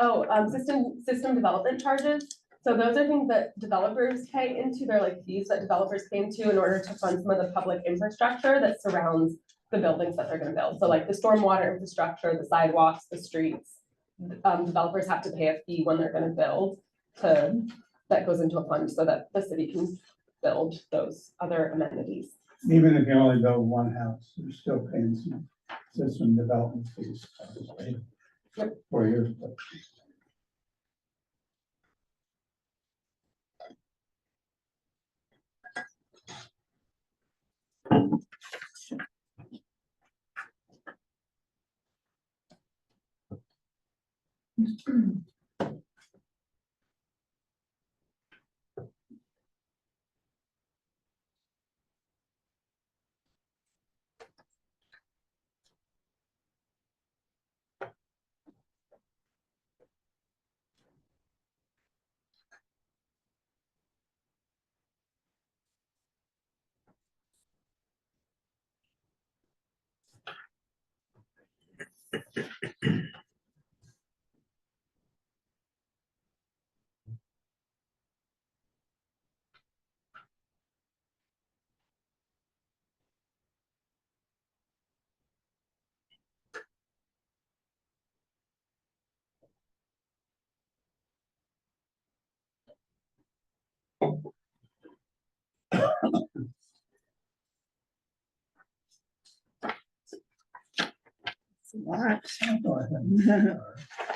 Oh, system development charges. So those are things that developers pay into. They're like fees that developers pay into in order to fund some of the public infrastructure that surrounds the buildings that they're going to build. So like the stormwater infrastructure, the sidewalks, the streets. Developers have to pay a fee when they're going to build that goes into a fund so that the city can build those other amenities. Even if you only build one house, you're still paying some system development fees. Yep. 4 years.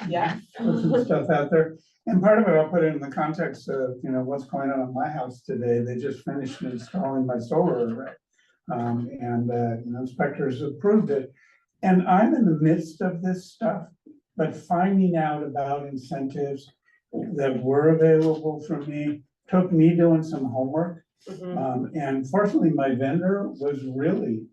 Yeah. Put some stuff out there. And part of it, I'll put it in the context of, what's going on in my house today. They just finished installing my solar array. Inspectors approved it. And I'm in the midst of this stuff, but finding out about incentives that were available for me took me doing some homework. And fortunately, my vendor was really,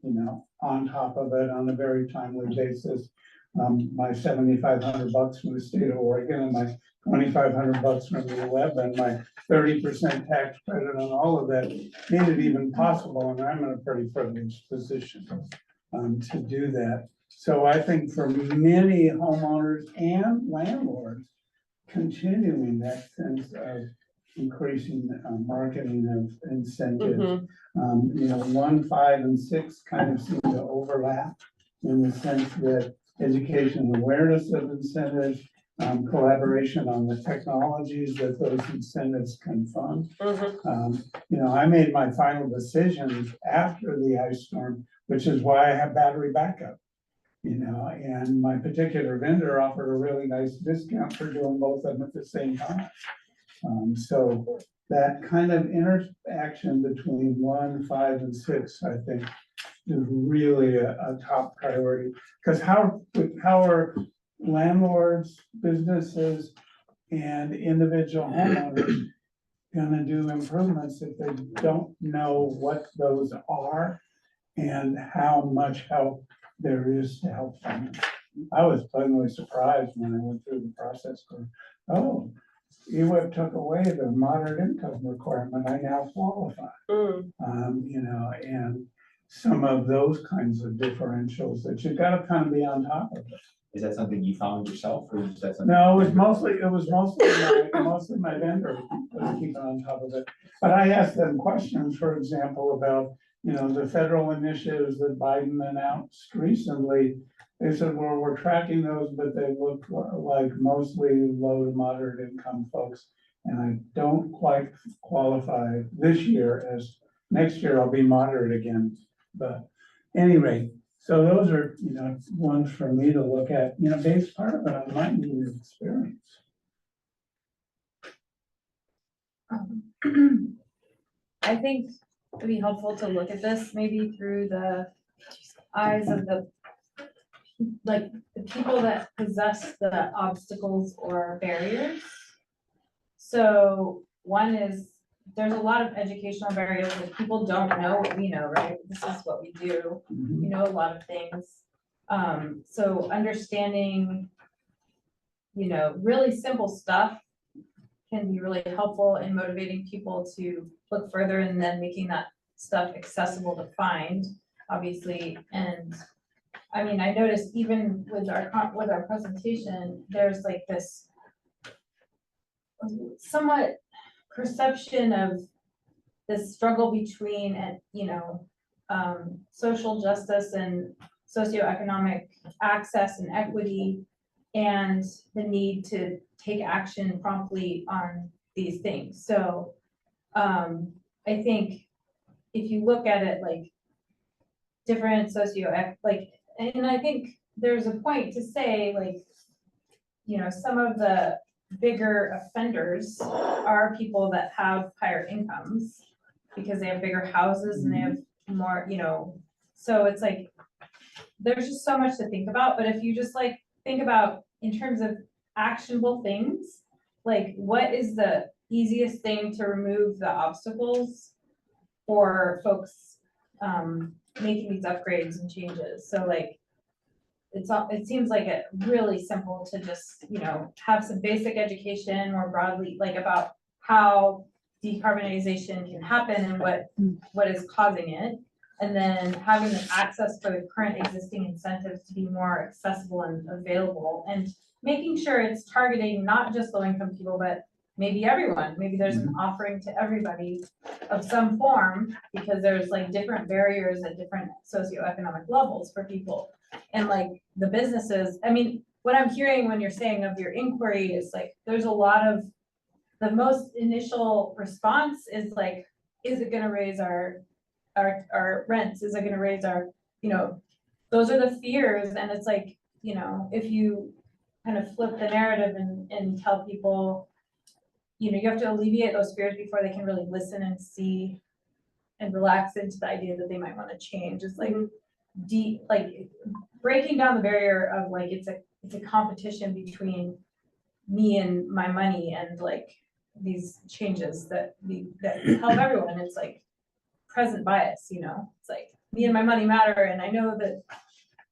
on top of it on a very timely basis. My $7,500 from the state of Oregon and my $2,500 from the web and my 30% tax credit and all of that made it even possible. And I'm in a pretty privileged position to do that. So I think for many homeowners and landlords, continuing that sense of increasing marketing of incentives. 1, 5, and 6 kind of seem to overlap in the sense that education and awareness of incentives, collaboration on the technologies that those incentives can fund. I made my final decisions after the ice storm, which is why I have battery backup. And my particular vendor offered a really nice discount for doing both of them at the same time. So that kind of interaction between 1, 5, and 6, I think, is really a top priority. Because how are landlords, businesses, and individual homeowners gonna do improvements if they don't know what those are and how much help there is to help them? I was pleasantly surprised when I went through the process going, oh, EWIP took away the moderate income requirement, I now qualify. And some of those kinds of differentials that you've got to kind of be on top of it. Is that something you found yourself, or is that something? No, it was mostly my vendor was keeping on top of it. But I asked them questions, for example, about, the federal initiatives that Biden announced recently. They said, well, we're tracking those, but they look like mostly low to moderate income folks. And I don't quite qualify this year, as next year I'll be moderate again. But anyway, so those are, ones for me to look at, based part of it on my new experience. I think it'd be helpful to look at this maybe through the eyes of the people that possess the obstacles or barriers. So one is, there's a lot of educational barriers that people don't know what we know, right? This is what we do. We know a lot of things. So understanding, really simple stuff can be really helpful in motivating people to look further and then making that stuff accessible to find, obviously. And I mean, I noticed even with our presentation, there's like this somewhat perception of this struggle between, social justice and socioeconomic access and equity, and the need to take action promptly on these things. So I think if you look at it like different and I think there's a point to say, some of the bigger offenders are people that have higher incomes because they have bigger houses and they have more, so it's like, there's just so much to think about. But if you just think about in terms of actionable things. Like, what is the easiest thing to remove the obstacles for folks making these upgrades and changes? So like, it seems like it really simple to just, you know, have some basic education more broadly, like about how decarbonization can happen and what is causing it. And then having the access for the current existing incentives to be more accessible and available, and making sure it's targeting not just low income people, but maybe everyone. Maybe there's an offering to everybody of some form, because there's like different barriers at different socioeconomic levels for people. And like the businesses, I mean, what I'm hearing when you're saying of your inquiry is like, there's a lot of, the most initial response is like, is it gonna raise our rents? Is it gonna raise our, you know, those are the fears. And it's like, you know, if you kind of flip the narrative and tell people, you know, you have to alleviate those fears before they can really listen and see and relax into the idea that they might want to change. It's like deep, like breaking down the barrier of like, it's a competition between me and my money, and like these changes that help everyone. It's like present bias, you know, it's like me and my money matter. And I know that,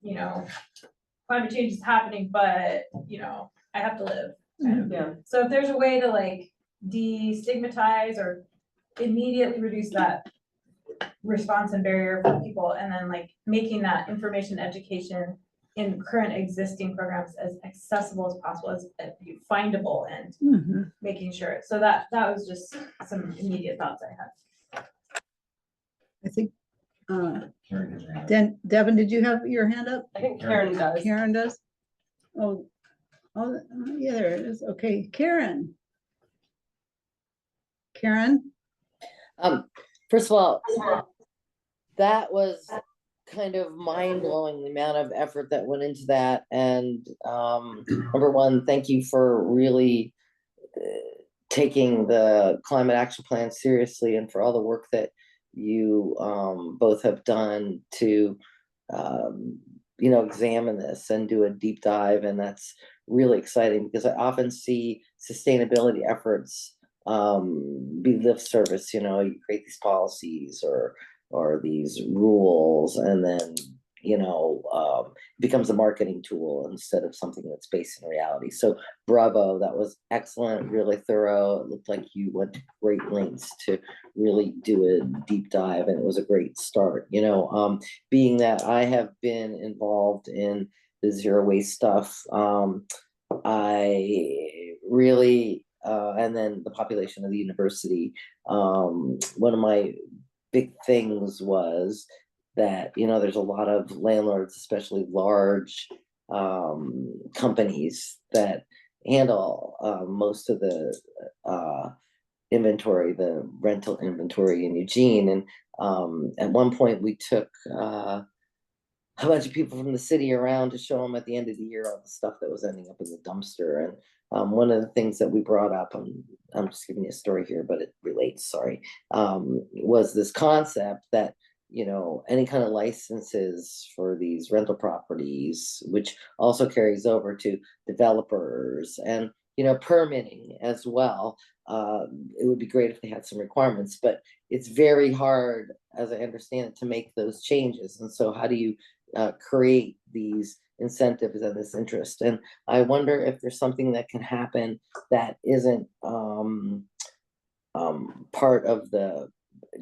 you know, climate change is happening, but you know, I have to live. Yeah. So if there's a way to like destigmatize or immediately reduce that response and barrier for people, and then like making that information education in current existing programs as accessible as possible, as findable, and making sure. So that was just some immediate thoughts I had. I think, Devin, did you have your hand up? I think Karen does. Karen does? Oh, yeah, there it is. Okay, Karen. Karen? First of all, that was kind of mind-blowing, the amount of effort that went into that. And number one, thank you for really taking the climate action plan seriously, and for all the work that you both have done to you know, examine this and do a deep dive. And that's really exciting, because I often see sustainability efforts be lip service. You know, you create these policies or these rules, and then, you know, it becomes a marketing tool instead of something that's based in reality. So bravo, that was excellent, really thorough. It looked like you went to great lengths to really do a deep dive, and it was a great start. You know, being that I have been involved in the zero waste stuff, I really, and then the population of the university, one of my big things was that, you know, there's a lot of landlords, especially large companies, that handle most of the inventory, the rental inventory in Eugene. And at one point we took a bunch of people from the city around to show them at the end of the year all the stuff that was ending up in the dumpster. And one of the things that we brought up, I'm just giving you a story here, but it relates, sorry, was this concept that, you know, any kind of licenses for these rental properties, which also carries over to developers and, you know, permitting as well. It would be great if they had some requirements, but it's very hard, as I understand it, to make those changes. And so how do you create these incentives and this interest? And I wonder if there's something that can happen that isn't part of the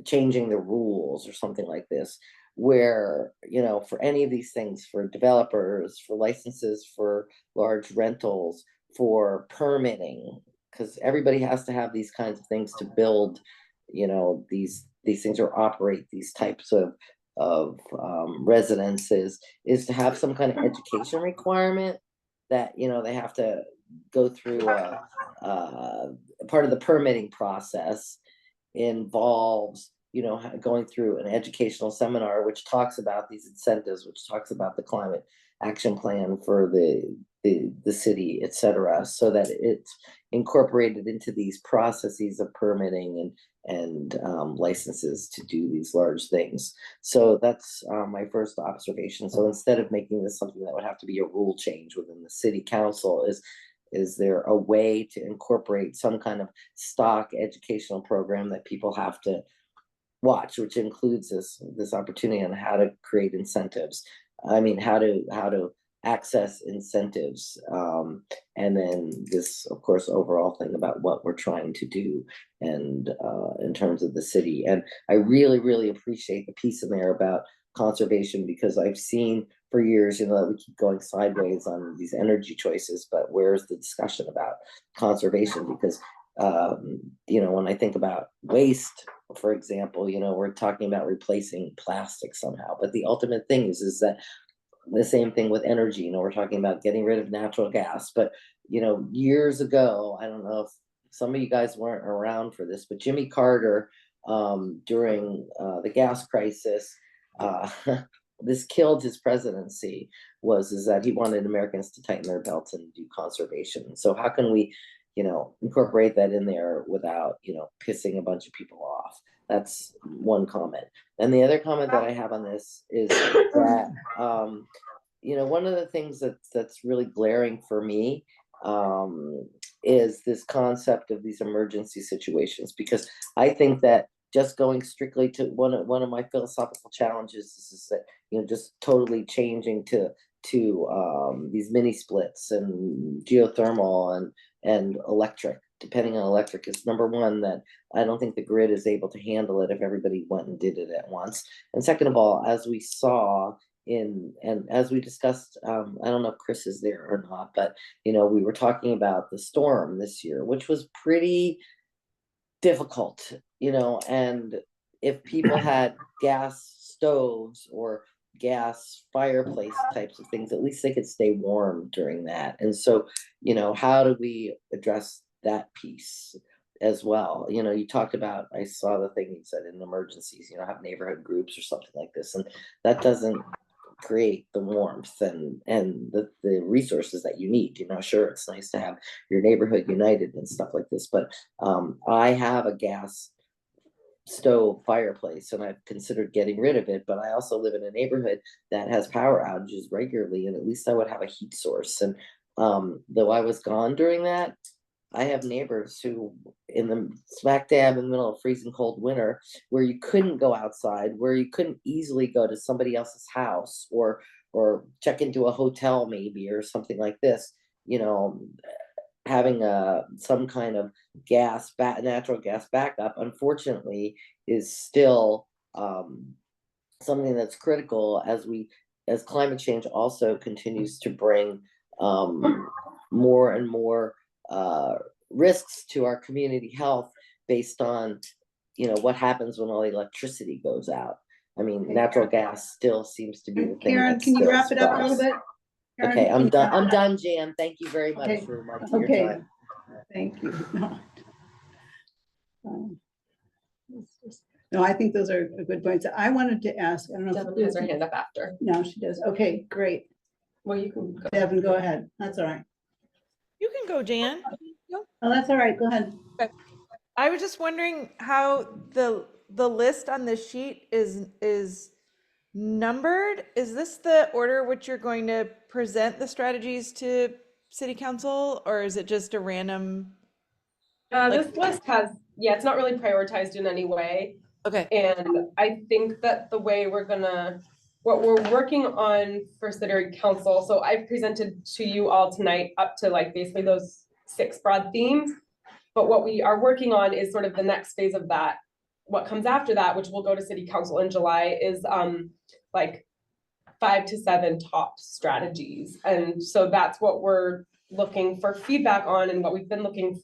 changing the rules or something like this, where, you know, for any of these things, for developers, for licenses, for large rentals, for permitting, because everybody has to have these kinds of things to build, you know, these things or operate these types of residences, is to have some kind of education requirement that, you know, they have to go through part of the permitting process involves, you know, going through an educational seminar which talks about these incentives, which talks about the climate action plan for the city, etc., so that it's incorporated into these processes of permitting and licenses to do these large things. So that's my first observation. So instead of making this something that would have to be a rule change within the city council, is Is there a way to incorporate some kind of stock educational program that people have to watch, which includes this opportunity on how to create incentives? I mean, how to access incentives, and then this, of course, overall thing about what we're trying to do, and in terms of the city. And I really, really appreciate the piece in there about conservation, because I've seen for years, that we keep going sideways on these energy choices, but where's the discussion about conservation? Because when I think about waste, for example, we're talking about replacing plastic somehow, but the ultimate thing is that the same thing with energy. We're talking about getting rid of natural gas, but years ago, I don't know if some of you guys weren't around for this, but Jimmy Carter, during the gas crisis, this killed his presidency, is that he wanted Americans to tighten their belts and do conservation. So how can we incorporate that in there without pissing a bunch of people off? That's one comment. And the other comment that I have on this is that one of the things that's really glaring for me is this concept of these emergency situations, because I think that just going strictly to one of my philosophical challenges is that just totally changing to these mini splits and geothermal and electric, depending on electric, is number one, that I don't think the grid is able to handle it if everybody went and did it at once. And second of all, as we saw and as we discussed, I don't know if Chris is there or not, but we were talking about the storm this year, which was pretty difficult, and if people had gas stoves or gas fireplace types of things, at least they could stay warm during that. And so, how do we address that piece as well? You talked about, I saw the thing you said in emergencies, have neighborhood groups or something like this, and that doesn't create the warmth and the resources that you need. Sure, it's nice to have your neighborhood united and stuff like this, but I have a gas stove fireplace and I've considered getting rid of it, but I also live in a neighborhood that has power outages regularly, and at least I would have a heat source. And though I was gone during that, I have neighbors who, in the smack dab in the middle of freezing cold winter, where you couldn't go outside, where you couldn't easily go to somebody else's house or check into a hotel maybe or something like this, having some kind of natural gas backup, unfortunately, is still something that's critical as climate change also continues to bring more and more risks to our community health based on what happens when all the electricity goes out. I mean, natural gas still seems to be the thing. Karen, can you wrap it up a little bit? Karen, Okay, I'm can you- done, Jan. Thank you very much Okay. for your Okay, time. thank you. No, I think those are good points. I wanted to ask, I don't know. Devin has her hand up after. No, she does. Okay, great. Well, you can go. Devin, go ahead. That's all right. You can go, Jan. Oh, that's all right. Go ahead. I was just wondering how the list on this sheet is numbered. Is this the order which you're going to present the strategies to city council, or is it just a random? This list has, it's not really prioritized in any way. Okay. And I think that the way what we're working on for city council, so I've presented to you all tonight up to basically those 6 broad themes. But what we are working on is sort of the next phase of that. What comes after that, which will go to city council in July, is 5 to 7 top strategies. And so that's what we're looking for feedback on, and what we've been looking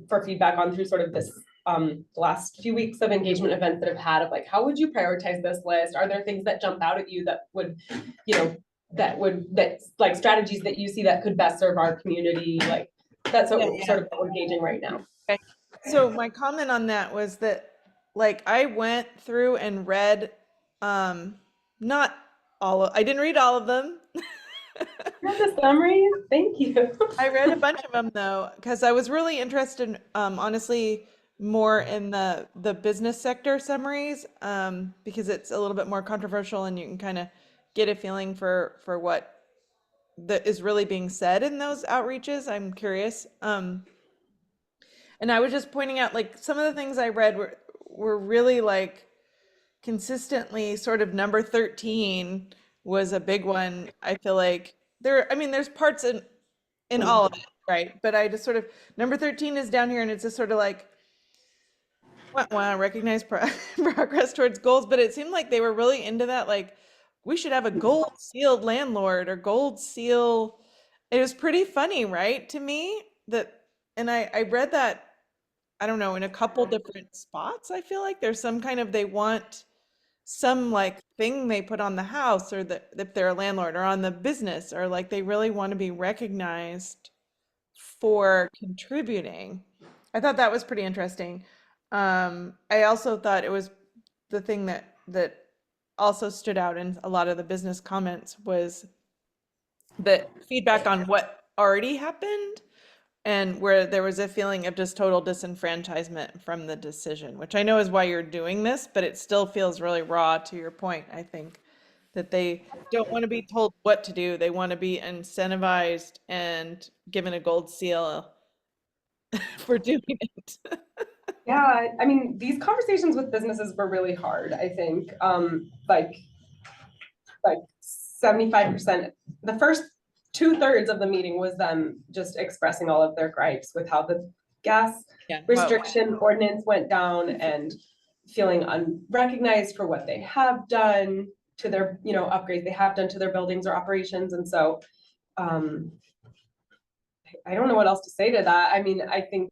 for feedback on through sort of this last few weeks of engagement events that have had of how would you prioritize this list? Are there things that jump out at you that would, that strategies that you see that could best serve our community? That's what we're sort of engaging right now. Okay. So my comment on that was that I went through and read not all I didn't read all of them. Read the summaries. Thank you. I read a bunch of them though, because I was really interested, honestly, more in the business sector summaries, because it's a little bit more controversial and you can kind of get a feeling for what that is really being said in those outreaches. I'm curious. And I was just pointing out, like, some of the things I read were really like consistently sort of number 13 was a big one. I feel like I mean, there's parts in all of it, right? But I just sort of, number 13 is down here and it's just sort of like, wow, recognize progress towards goals. But it seemed like they were really into that, like, we should have a gold sealed landlord or gold seal. It was pretty funny, right? To me, and I read that, I don't know, in a couple different spots. I feel like there's some kind of, they want some like thing they put on the house, or that if they're a landlord, or on the business, or like they really want to be recognized for contributing. I thought that was pretty interesting. I also thought it was the thing that also stood out in a lot of the business comments was the feedback on what already happened, and where there was a feeling of just total disenfranchisement from the decision, which I know is why you're doing this, but it still feels really raw, to your point. I think that they don't want to be told what to do. They want to be incentivized and given a gold seal for doing it. Yeah, I mean, these conversations with businesses were really hard, I think. Like 75%, the first 2/3 of the meeting was them just expressing all of their gripes with how the gas restriction ordinance went down, and feeling unrecognized for what they have done to their, upgrades they have done to their buildings or operations. And so I don't know what else to say to that. I mean, I think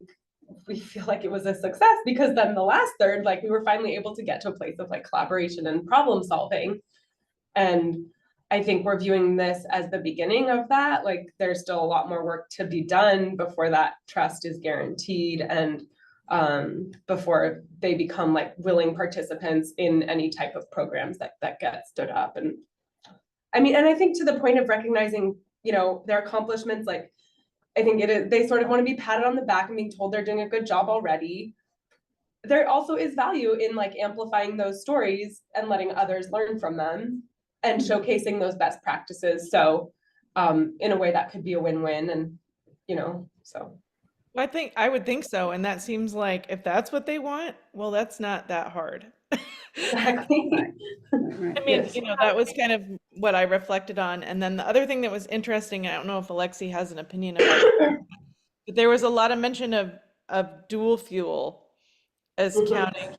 we feel like it was a success, because then the last third, like, we were finally able to get to a place of like collaboration and problem solving. And I think we're viewing this as the beginning of that. Like, there's still a lot more work to be done before that trust is guaranteed, and before they become like willing participants in any type of programs that get stood up. And I mean, and I think to the point of recognizing, their accomplishments, like, I think they sort of want to be patted on the back and being told they're doing a good job already. There also is value in like amplifying those stories and letting others learn from them, and showcasing those best practices. So in a way that could be a win-win, and so. I would think so. And that seems like, if that's what they want, well, that's not that hard. Exactly. I mean, that was kind of what I reflected on. And then the other thing that was interesting, I don't know if Alexi has an opinion about it, but there was a lot of mention of dual fuel as counting.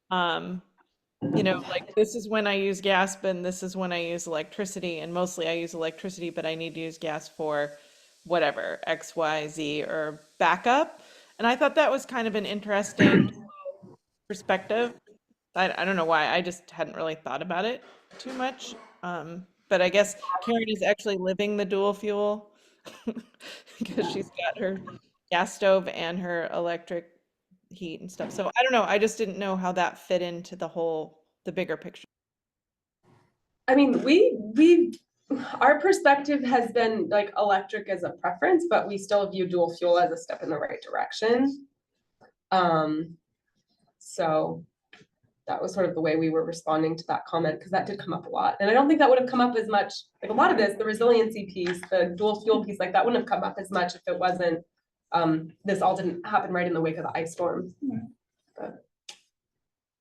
Like, this is when I use gas, but this is when I use electricity, and mostly I use electricity, but I need to use gas for whatever, X, Y, Z, or backup. And I thought that was kind of an interesting perspective. I don't know why, I just hadn't really thought about it too much. But I guess Karen is actually living the dual fuel because she's got her gas stove and her electric heat and stuff. So I don't know. I just didn't know how that fit into the bigger picture. I mean, our perspective has been like electric as a preference, but we still view dual fuel as a step in the right direction. So that was sort of the way we were responding to that comment, because that did come up a lot. And I don't think that would have come up as much, like a lot of this, the resiliency piece, the dual fuel piece, like that wouldn't have come up as much if it wasn't, this all didn't happen right in the wake of the ice storm. But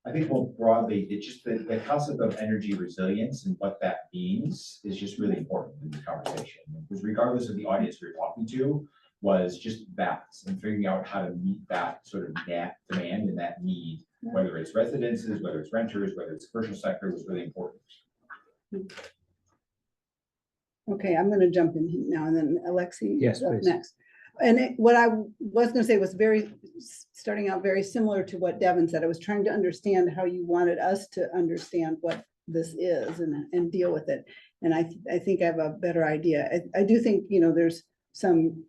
I think more broadly, it's just the concept of energy resilience and what that means is just really important in this conversation. Because regardless of the audience we're talking to, was just that, and figuring out how to meet that sort of demand and that need, whether it's residences, whether it's renters, whether it's commercial sector, was really important. Okay, I'm gonna jump in now, and then Alexi. Yes, up please. next. And what I was gonna say was starting out very similar to what Devin said. I was trying to understand how you wanted us to understand what this is and deal with it. And I think I have a better idea. I do think, there's some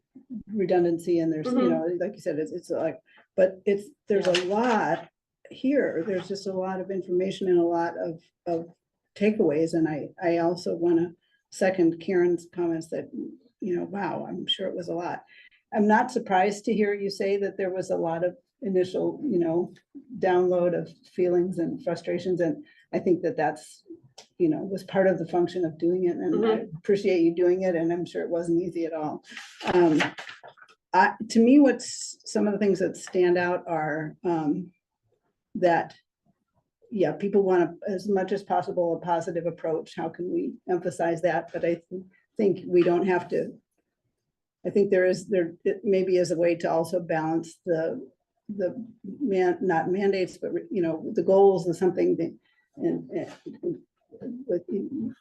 redundancy, and there's, like you said, it's like, but there's a lot here. There's just a lot of information and a lot of takeaways. And I also want to second Karen's comments that, wow, I'm sure it was a lot. I'm not surprised to hear you say that there was a lot of initial, download of feelings and frustrations. And I think that that's was part of the function of doing it, and I appreciate you doing it, and I'm sure it wasn't easy at all. To me, what's some of the things that stand out are that, yeah, people want as much as possible a positive approach. How can we emphasize that? But I think we don't have to. I think it maybe is a way to also balance the not mandates, but the goals and something that, and with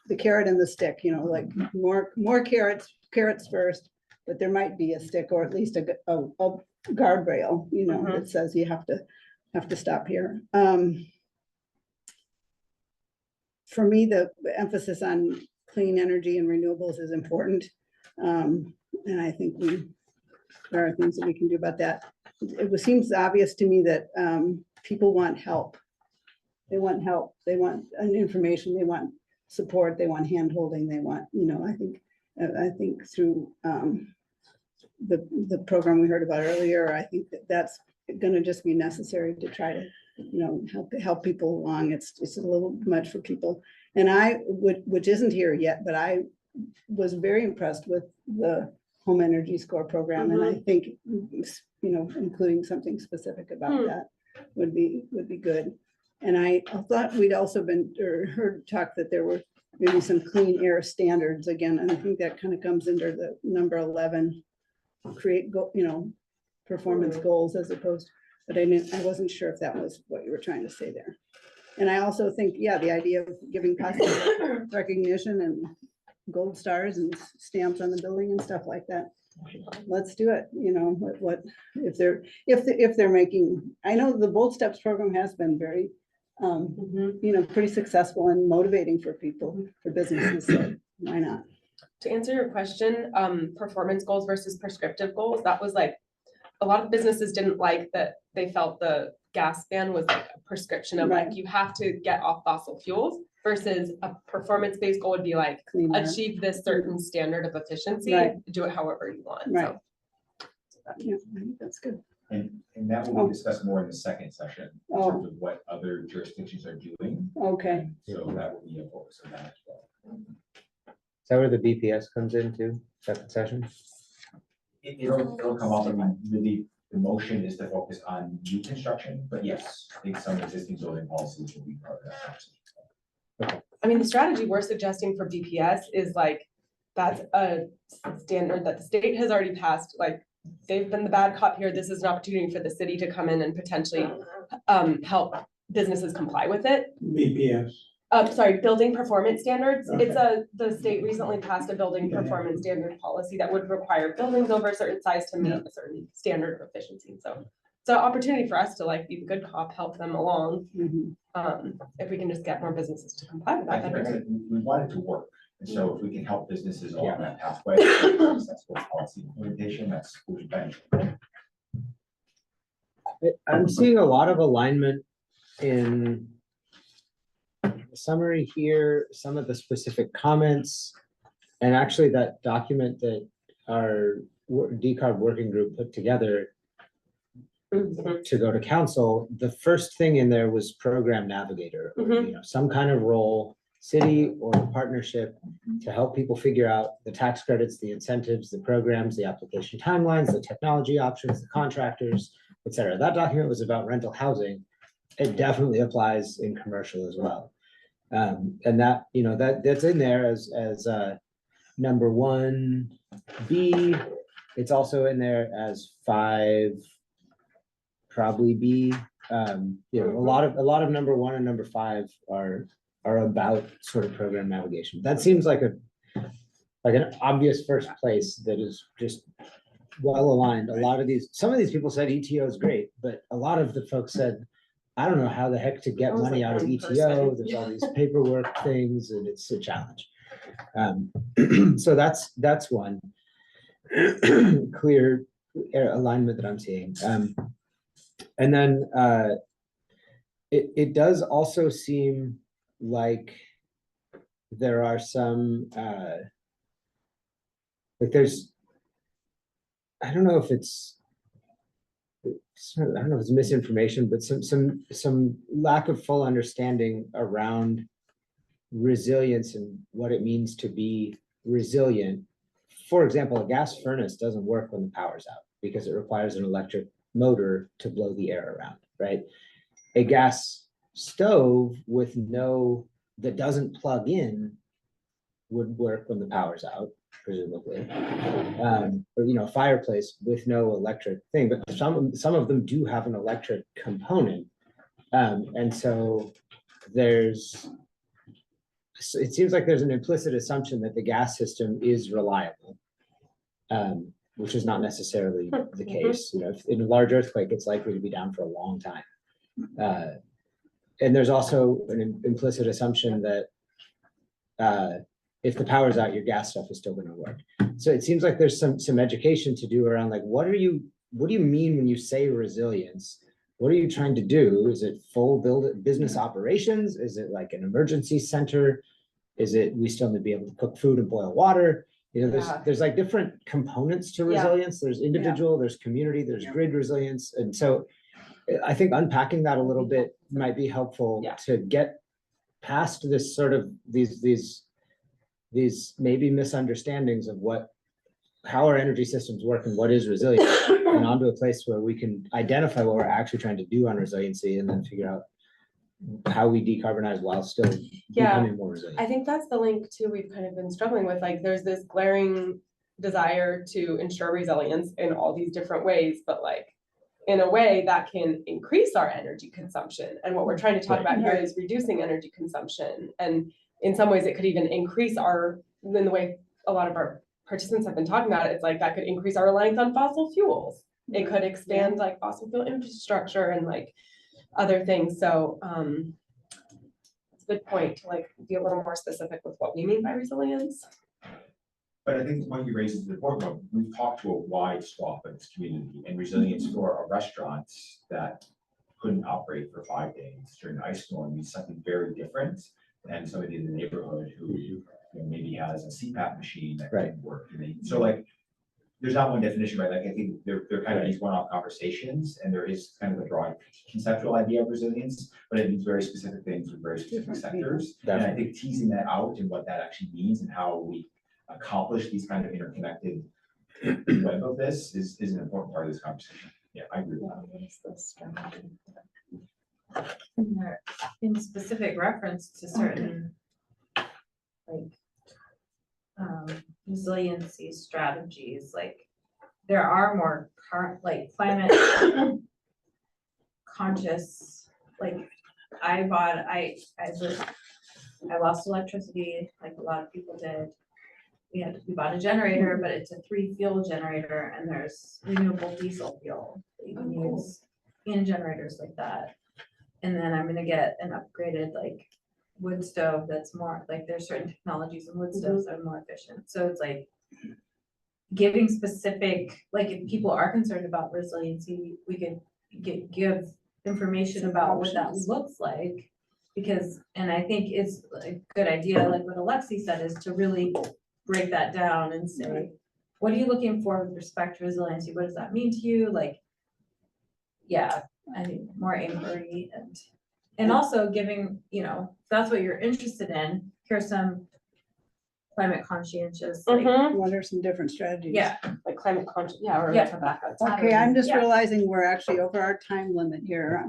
the carrot and the stick, like more carrots first, but there might be a stick or at least a guardrail, that says you have to stop here. For me, the emphasis on clean energy and renewables is important. And I think there are things that we can do about that. It seems obvious to me that people want help. They want help. They want information. They want support. They want hand-holding. They want, I think through the program we heard about earlier, I think that's going to just be necessary to try to, help people along. It's a little much for people. And which isn't here yet, but I was very impressed with the home energy score program. And I think, including something specific about that would be good. And I thought we'd also heard talk that there were maybe some clean air standards again. And I think that kind of comes under the number 11, create performance goals as opposed, but I wasn't sure if that was what you were trying to say there. And I also think, yeah, the idea of giving positive recognition and gold stars and stamps on the building and stuff like that. Let's do it. What if they're making, I know the Bold Steps program has been very, pretty successful and motivating for people, for businesses. So why not? To answer your question, performance goals versus prescriptive goals, that was like, a lot of businesses didn't like that. They felt the gas ban was like a prescription of like, you have to get off fossil fuels, versus a performance-based goal would be like, achieve this certain standard of efficiency, do it however you want. Right. So yeah, that's good. And that will be discussed more in the second session, in terms of what other jurisdictions are doing. Okay. So that will be a focus of that as well. Is that where the BPS comes into second session? It'll come up, and really, the motion is to focus on new construction, but yes, I think some existing building policies will be part of that conversation. I mean, the strategy we're suggesting for BPS is like, that's a standard that the state has already passed. Like, they've been the bad cop here. This is an opportunity for the city to come in and potentially help businesses comply with it. BPS. Sorry, building performance standards. Okay. The state recently passed a building performance standard policy that would require buildings over a certain size to meet a certain standard of efficiency. So it's an opportunity for us to like be the good cop, help them along. If we can just get more businesses to comply with that. We want it to work. And so if we can help businesses along that pathway, that's what policy implementation, that's what we've been. I'm seeing a lot of alignment in the summary here, some of the specific comments, and actually that document that our decarb working group put together to go to council. The first thing in there was program navigator, some kind of role, city or partnership, to help people figure out the tax credits, the incentives, the programs, the application timelines, the technology options, the contractors, etc. That document was about rental housing. It definitely applies in commercial as well. And that, that's in there as number 1B. It's also in there as 5, probably B. A lot of number 1 and number 5 are about sort of program navigation. That seems like an obvious first place that is just well aligned. Some of these people said ETO is great, but a lot of the folks said, I don't know how the heck to get money out of ETO. There's all these paperwork things, and it's a challenge. So that's one clear alignment that I'm seeing. And then it does also seem like there are some I don't know if it's misinformation, but some lack of full understanding around resilience and what it means to be resilient. For example, a gas furnace doesn't work when the power's out because it requires an electric motor to blow the air around, right? A gas stove with that doesn't plug in would work when the power's out, presumably. Or, you know, fireplace with no electric thing, but some of them do have an electric component. And so it seems like there's an implicit assumption that the gas system is reliable, which is not necessarily the case. You know, if in a large earthquake, it's likely to be down for a long time. And there's also an implicit assumption that if the power's out, your gas stuff is still going to work. So it seems like there's some education to do around like, what do you mean when you say resilience? What are you trying to do? Is it full business operations? Is it like an emergency center? Is it we still need to be able to cook food and boil water? You know, there's like different components to resilience. There's individual, there's community, there's grid resilience. And so I think unpacking that a little bit might be helpful to get past this sort of these maybe misunderstandings of how our energy systems work and what is resilient, and onto a place where we can identify what we're actually trying to do on resiliency and then figure out how we decarbonize while still becoming more resilient. I think that's the link too we've kind of been struggling with. Like there's this glaring desire to ensure resilience in all these different ways, but like in a way that can increase our energy consumption. And what we're trying to talk about here is reducing energy consumption. And in some ways it could even increase in the way a lot of our participants have been talking about it, it's like that could increase our reliance on fossil fuels. It could expand like fossil fuel infrastructure and like other things. So it's a good point to like be a little more specific with what we mean by resilience. But I think the point you raise is the important one. We've talked to a wide swath of this community, and resilience for a restaurant that couldn't operate for 5 days during the ice storm means something very different than somebody in the neighborhood who maybe has a CPAP machine that can work. So like, there's not one definition, right? Like I think they're kind of these one-off conversations, and there is kind of a broad conceptual idea of resilience, but it means very specific things with very specific sectors. And I think teasing that out and what that actually means and how we accomplish these kind of interconnected web of this is an important part of this conversation. Yeah, I agree with that. What is the strategy? In specific reference to certain like resiliency strategies, like there are more like climate conscious, like I lost electricity like a lot of people did. We bought a generator, but it's a 3-fuel generator, and there's renewable diesel fuel that you can use in generators like that. And then I'm gonna get an upgraded like wood stove that's more like there's certain technologies in wood stoves that are more efficient. So it's like giving specific, like if people are concerned about resiliency, we could give information about what that looks like. Because, and I think it's a good idea, like what Alexi said, is to really break that down and say, what are you looking for with respect to resiliency? What does that mean to you? Like, yeah, I think more inquiry and also giving, you know, if that's what you're interested in, here's some climate conscientious, like, What are some different strategies? Yeah, like climate conscious, or Yeah. tobacco. Okay, I'm just Yeah. realizing we're actually over our time limit here.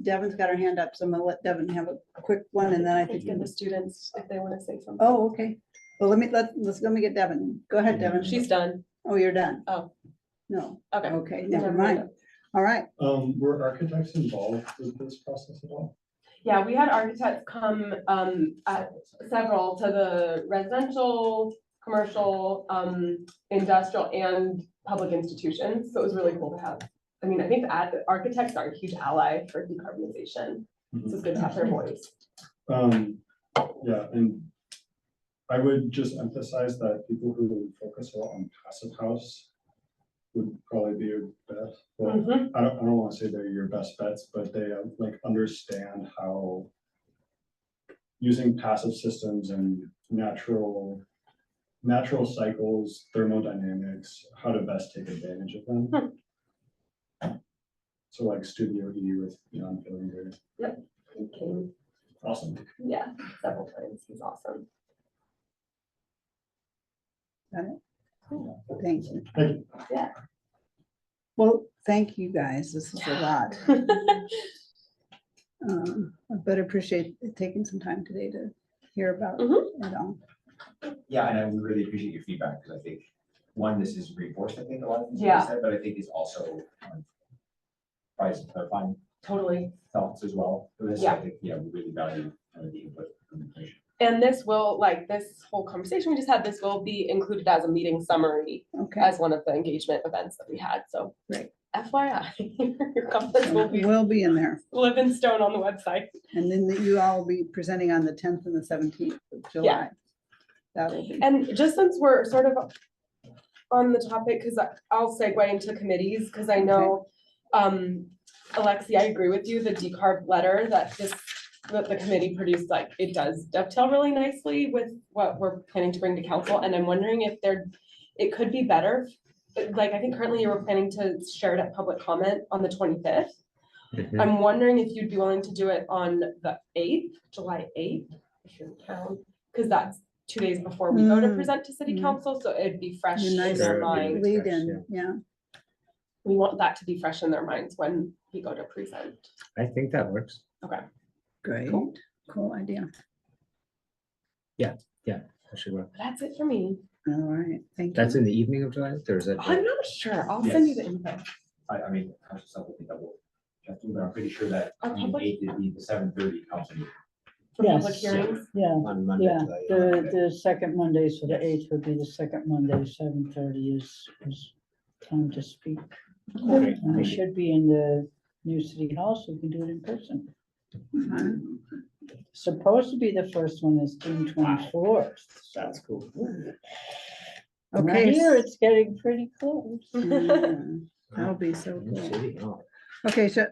Devin's got her hand up, so I'm gonna let Devin have a quick one, and then I think. Give the students if they want to say something. Oh, okay. Well, let's get Devin. Go ahead, Devin. She's done. Oh, you're done? Oh. No. Okay. Okay, never mind. All right. Were architects involved with this process at all? Yeah, we had architects come several to the residential, commercial, industrial, and public institutions. So it was really cool to have. I mean, I think architects are a huge ally for decarbonization. So it's good to have their voice. Yeah, and I would just emphasize that people who focus a lot on passive house would probably be your best. Well, I don't want to say they're your best bets, but they like understand how using passive systems and natural cycles, thermodynamics, how to best take advantage of them. So like Studio E with Beyond Feeling Good. Yep. Okay. Awesome. Yeah, several times. He's awesome. Got it? Thank you. Yeah. Well, thank you guys. This is a lot. I better appreciate it taking some time today to hear about it all. Yeah, and I really appreciate your feedback, because I think, one, this is reinforced, I think, a lot of things you Yeah. said, but I think it's also probably some clarifying Totally. thoughts as well for this. Yeah. I think, yeah, we really value the input from the commission. And this will, like, this whole conversation we just had, this will be included as a meeting summary Okay. as one of the engagement events that we had, so. Great. FYI, your comments Will be in there. live in stone on the website. And then you all will be presenting on the 10th and the 17th of July. That will be. And just since we're sort of on the topic, because I'll segue into committees, because I know, Alexi, I agree with you, the decarb letter that the committee produced, like, it does dovetail really nicely with what we're planning to bring to council, and I'm wondering if it could be better. Like, I think currently you were planning to share it at public comment on the 25th. I'm wondering if you'd be willing to do it on the 8th, July 8th, if you're in town, because that's 2 days before we go to present to city council, so it'd be fresh Be in nice their to mind. lead in, yeah. We want that to be fresh in their minds when we go to present. I think that works. Okay. Great, cool idea. Yeah, that should work. That's it for me. All right, thank you. That's in the evening of July, or is it? I'm not sure. I'll send you the info. I mean, I just something that will, but I'm pretty sure that Our the public- 8th would be the 7:30 council meeting. For public hearings. Yeah, On Monday. yeah, July the second Monday, so the 8th would be the second Monday, 7:30 is time to speak. Okay. And we should be in the new city hall, so we can do it in person. Supposed to be the first one is June 24th. That's cool. Okay. Here, it's getting pretty close. That'll be so New cool. city, oh. Okay, so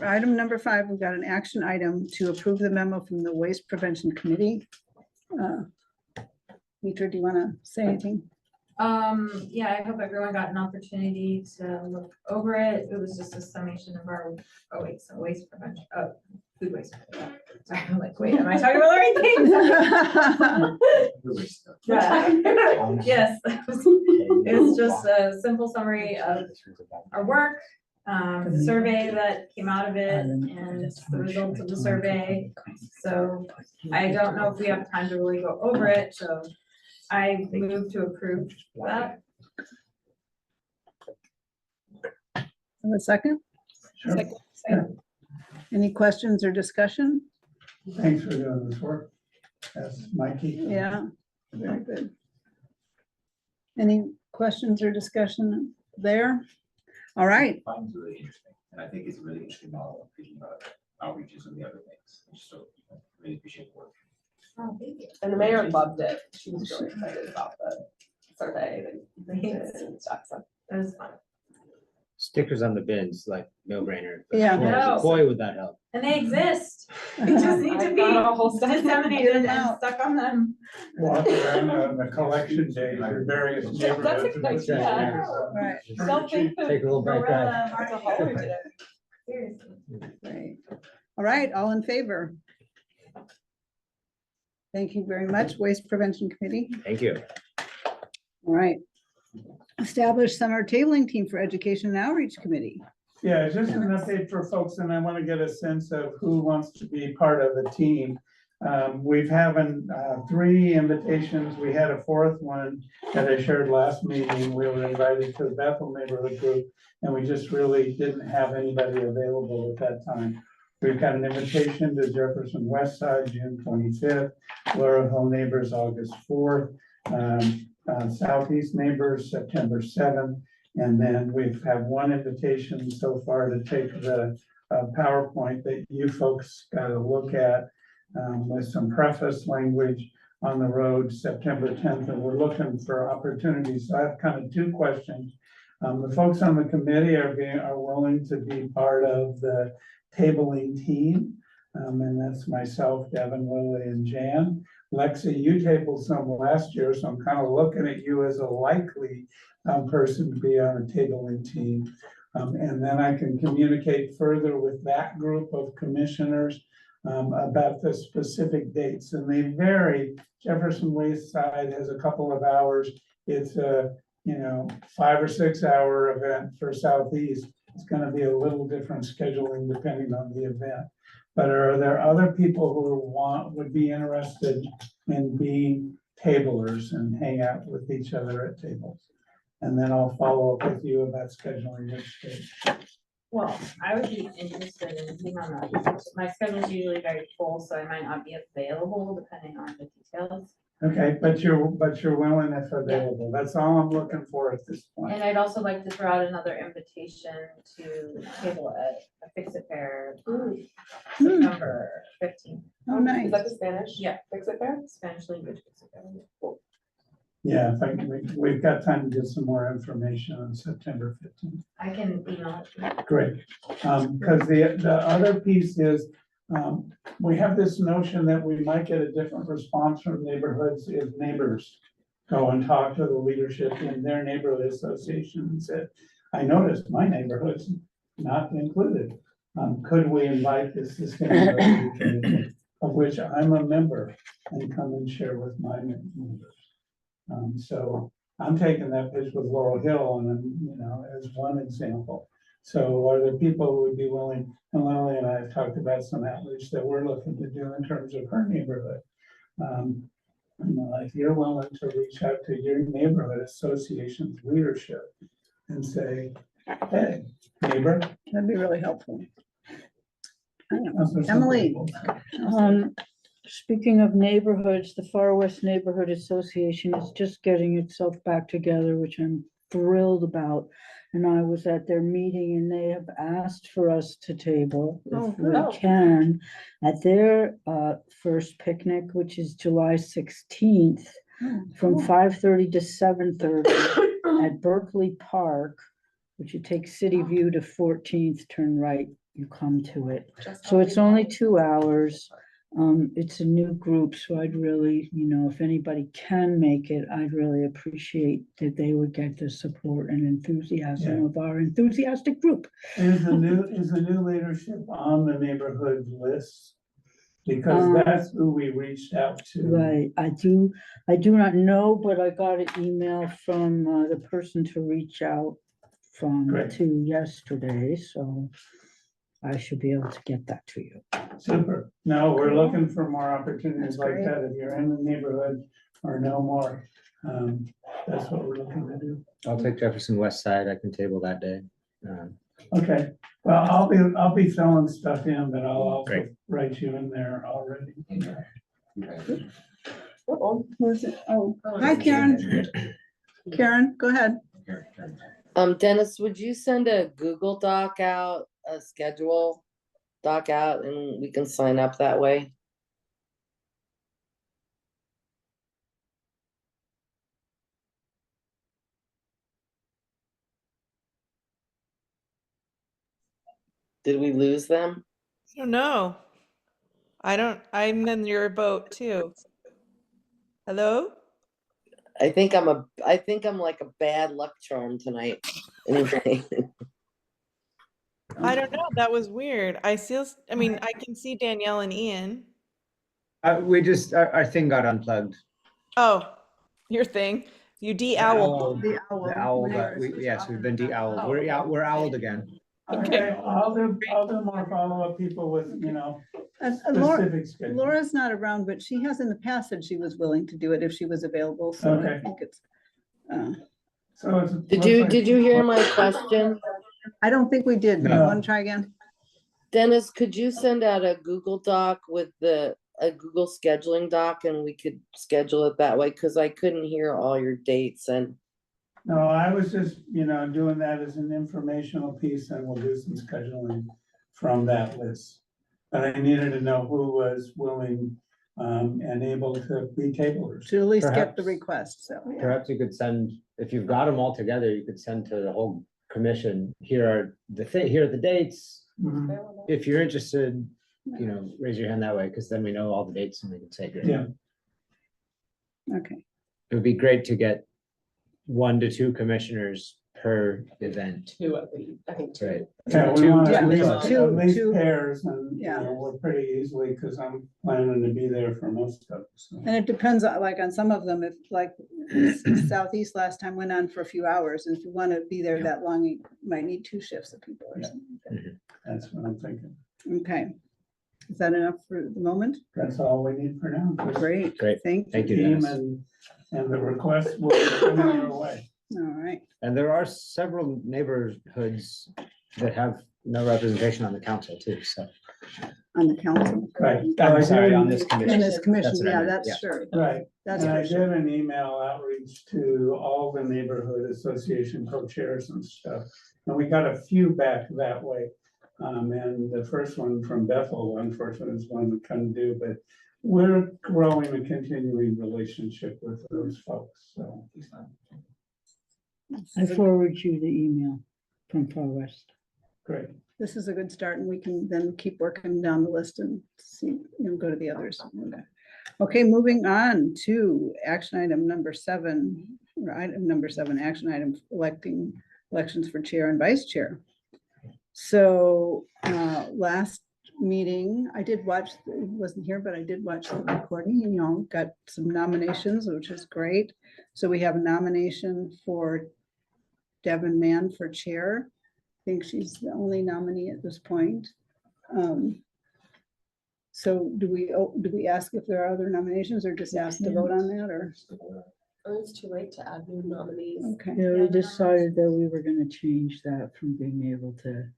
item number 5, we've got an action item to approve the memo from the Waste Prevention Committee. Mitra, do you want to say anything? Yeah, I hope everyone got an opportunity to look over it. It was just a summation of our, waste prevention, food waste. Sorry, I'm like, wait, am I talking about the right thing? Yeah. Yes, it's just a simple summary of our work, the survey that came out of it and the results of the survey. So I don't know if we have time to really go over it, so I move to approve that. A second? Sure. Any questions or discussion? Thanks for doing this work. That's Mikey. Yeah, very good. Any questions or discussion there? All right. Mine's really interesting, and I think it's a really interesting model of thinking about outreaches and the other things. So really appreciate the work. Oh, thank you. And the mayor loved it. She was really excited about the survey and stuff, so it was fun. Stickers on the bins, like no brainer. Yeah. Boy, No. boy, would that help. And they exist. They just need to I've be got a whole stack. disseminated and out. stuck on them. Walk around on the collection day in various Yeah, that's a neighborhoods. good idea. Right. Don't think the Take a little break Gorilla, back. Marco Polo did it. Seriously. Great. All right, all in favor? Thank you very much, Waste Prevention Committee. Thank you. All right. Establish summer tabling team for Education and Outreach Committee. Yeah, just an update for folks, and I want to get a sense of who wants to be part of the team. We've having 3 invitations. We had a 4th one that I shared last meeting. We were invited to the Bethel neighborhood group, and we just really didn't have anybody available at that time. We've got an invitation to Jefferson West Side, June 25th, Laurel Hill Neighbors, August 4th, Southeast Neighbors, September 7th. And then we've had 1 invitation so far to take the PowerPoint that you folks got to look at with some preface language on the road, September 10th, and we're looking for opportunities. So I have kind of 2 questions. The folks on the committee are willing to be part of the tabling team. And that's myself, Devin, Lily, and Jan. Lexi, you tabled some last year, so I'm kind of looking at you as a likely person to be on a tabling team. And then I can communicate further with that group of commissioners about the specific dates, and they vary. Jefferson Wayside has a couple of hours. It's a, 5 or 6 hour event for Southeast. It's gonna be a little different scheduling depending on the event. But are there other people who would be interested in being tablers and hang out with each other at tables? And then I'll follow up with you about scheduling which day. Well, I would be interested in being on that. My schedule is usually very full, so I might not be available depending on the details. Okay, but you're willing if available. That's all I'm looking for at this point. And I'd also like to throw out another invitation to table at a Fix It Fair, September 15th. Oh, nice. Is that the Spanish? Yeah. Fix It Fair? Spanish language Fix It Fair. Yeah, if I can, we've got time to get some more information on September 15th. I can email it. Great, because the other piece is, we have this notion that we might get a different response from neighborhoods if neighbors go and talk to the leadership in their neighborhood association and said, I noticed my neighborhood's not included. Could we invite the sustainability committee, of which I'm a member, and come and share with my members? So I'm taking that pitch with Laurel Hill and, as one example. So are there people who would be willing, and Lily and I have talked about some outreach that we're looking to do in terms of her neighborhood. If you're willing to reach out to your neighborhood association's leadership and say, hey, neighbor. That'd be really helpful. Councilor Emily. Speaking of neighborhoods, the Far West Neighborhood Association is just getting itself back together, which I'm thrilled about. And I was at their meeting and they have asked for us to table, if we can, at their first picnic, which is July 16th, from 5:30 to 7:30 at Berkeley Park, which you take City View to 14th, turn right, you come to it. So it's only 2 hours. It's a new group, so I'd really, if anybody can make it, I'd really appreciate that they would get the support and enthusiasm of our enthusiastic group. Is the new leadership on the neighborhood list? Because that's who we reached out to. Right, I do not know, but I got an email from the person to reach out to yesterday, so I should be able to get that to you. Super. No, we're looking for more opportunities like that. If you're in the neighborhood or know more, that's what we're looking to do. I'll take Jefferson West Side. I can table that day. Okay, well, I'll be filling stuff in, but I'll also write you in there already. Where's it? Oh, hi, Karen. Karen, go ahead. Dennis, would you send a Google Doc out, a schedule doc out, and we can sign up that way? Did we lose them? I don't know. I'm in your boat too. Hello? I think I'm like a bad luck charm tonight. Anyway. I don't know. That was weird. I can see Danielle and Ian. Our thing got unplugged. Oh, your thing. You de-owl. The owl yes, we've been de-owled. We're owled again. Okay, I'll do more follow-up people with, specific schedules. Laura's not around, but she has in the past said she was willing to do it if she was available, so I think it's. Did you hear my question? I don't think we did. No. You want to try again? Dennis, could you send out a Google Doc with a Google scheduling doc and we could schedule it that way? Because I couldn't hear all your dates and. No, I was just, doing that as an informational piece, and we'll do some scheduling from that list. But I needed to know who was willing and able to be tablers. To at least get the request, so. Yeah. Perhaps you could send, if you've got them all together, you could send to the whole commission, here are the dates. Mhm. If you're interested, raise your hand that way, because then we know all the dates and we can say, great. Yeah. Okay. It would be great to get 1 to 2 commissioners per event. Two at least, I think two. Right. Yeah, we Two- want two at least, plus. at least Two. pairs and, you Yeah. know, we're pretty easily, because I'm planning to be there for most of it. So. And it depends on, like, on some of them, if like Southeast last time went on for a few hours, and if you want to be there that long, you might need 2 shifts of people or Yeah. something. That's what I'm thinking. Okay. Is that enough for the moment? That's all we need for now. Great. Great. Thank Thank you. you, Team Dennis. and the request will be coming your way. All right. And there are several neighborhoods that have no representation on the council too, so. On the council. Right. I'm sorry, on this In commission. this commission, That's what I yeah, meant, that's yeah. sure. Right. That's And I for sure. did an email outreach to all the neighborhood association co-chairs and stuff. And we got a few back that way. And the first one from Bethel, unfortunately, is one we couldn't do, but we're growing a continuing relationship with those folks, so. I forward you the email from Far West. Great. This is a good start, and we can then keep working down the list and see, go to the others. Okay, moving on to action item number 7, or item number 7, action item elections for chair and vice chair. So last meeting, I did watch, wasn't here, but I did watch the recording, and y'all got some nominations, which is great. So we have a nomination for Devin Mann for chair. I think she's the only nominee at this point. So do we ask if there are other nominations, or just ask to vote on that, or? It's too late to add new nominees. Okay. Yeah, we decided that we were gonna change that from being able to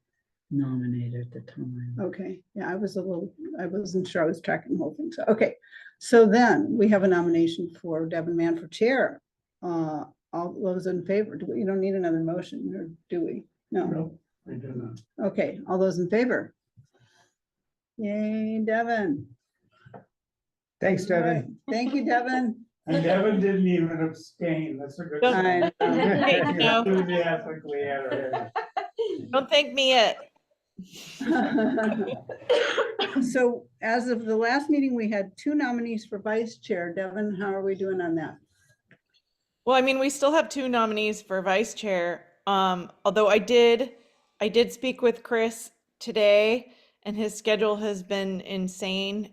nominate at the time. Okay, yeah, I wasn't sure I was tracking the whole thing, so, okay. So then we have a nomination for Devin Mann for chair. All those in favor, you don't need another motion, or do we? No, No, we do not. okay, all those in favor? Yay, Devin. Thanks, All right, Devin. thank you, Devin. And Devin didn't even abstain. That's a good. Don't- sign. Hey, no. Enthusiastically at her. Don't thank me yet. So as of the last meeting, we had 2 nominees for vice chair. Devin, how are we doing on that? Well, I mean, we still have 2 nominees for vice chair. Although I did speak with Chris today, and his schedule has been insane.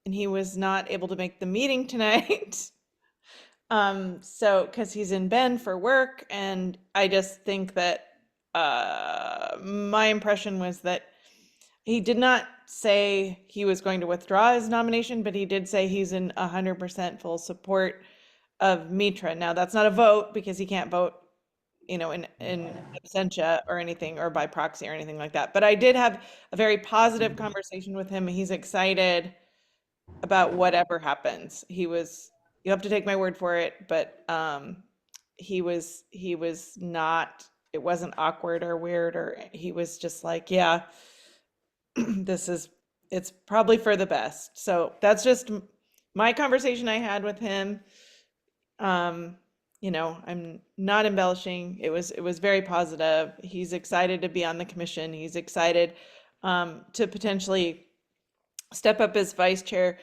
And he was not able to make the meeting tonight. So, cause he's in Bend for work, and I just think that, my impression was that he did not say he was going to withdraw his nomination, but he did say he's in 100% full support of Mitra. Now, that's not a vote, because he can't vote, in absentia or anything, or by proxy or anything like that. But I did have a very positive conversation with him. He's excited about whatever happens. You have to take my word for it, but he was not, it wasn't awkward or weird, or he was just like, yeah, it's probably for the best. So that's just my conversation I had with him. I'm not embellishing. It was very positive. He's excited to be on the commission. He's excited to potentially step up as vice chair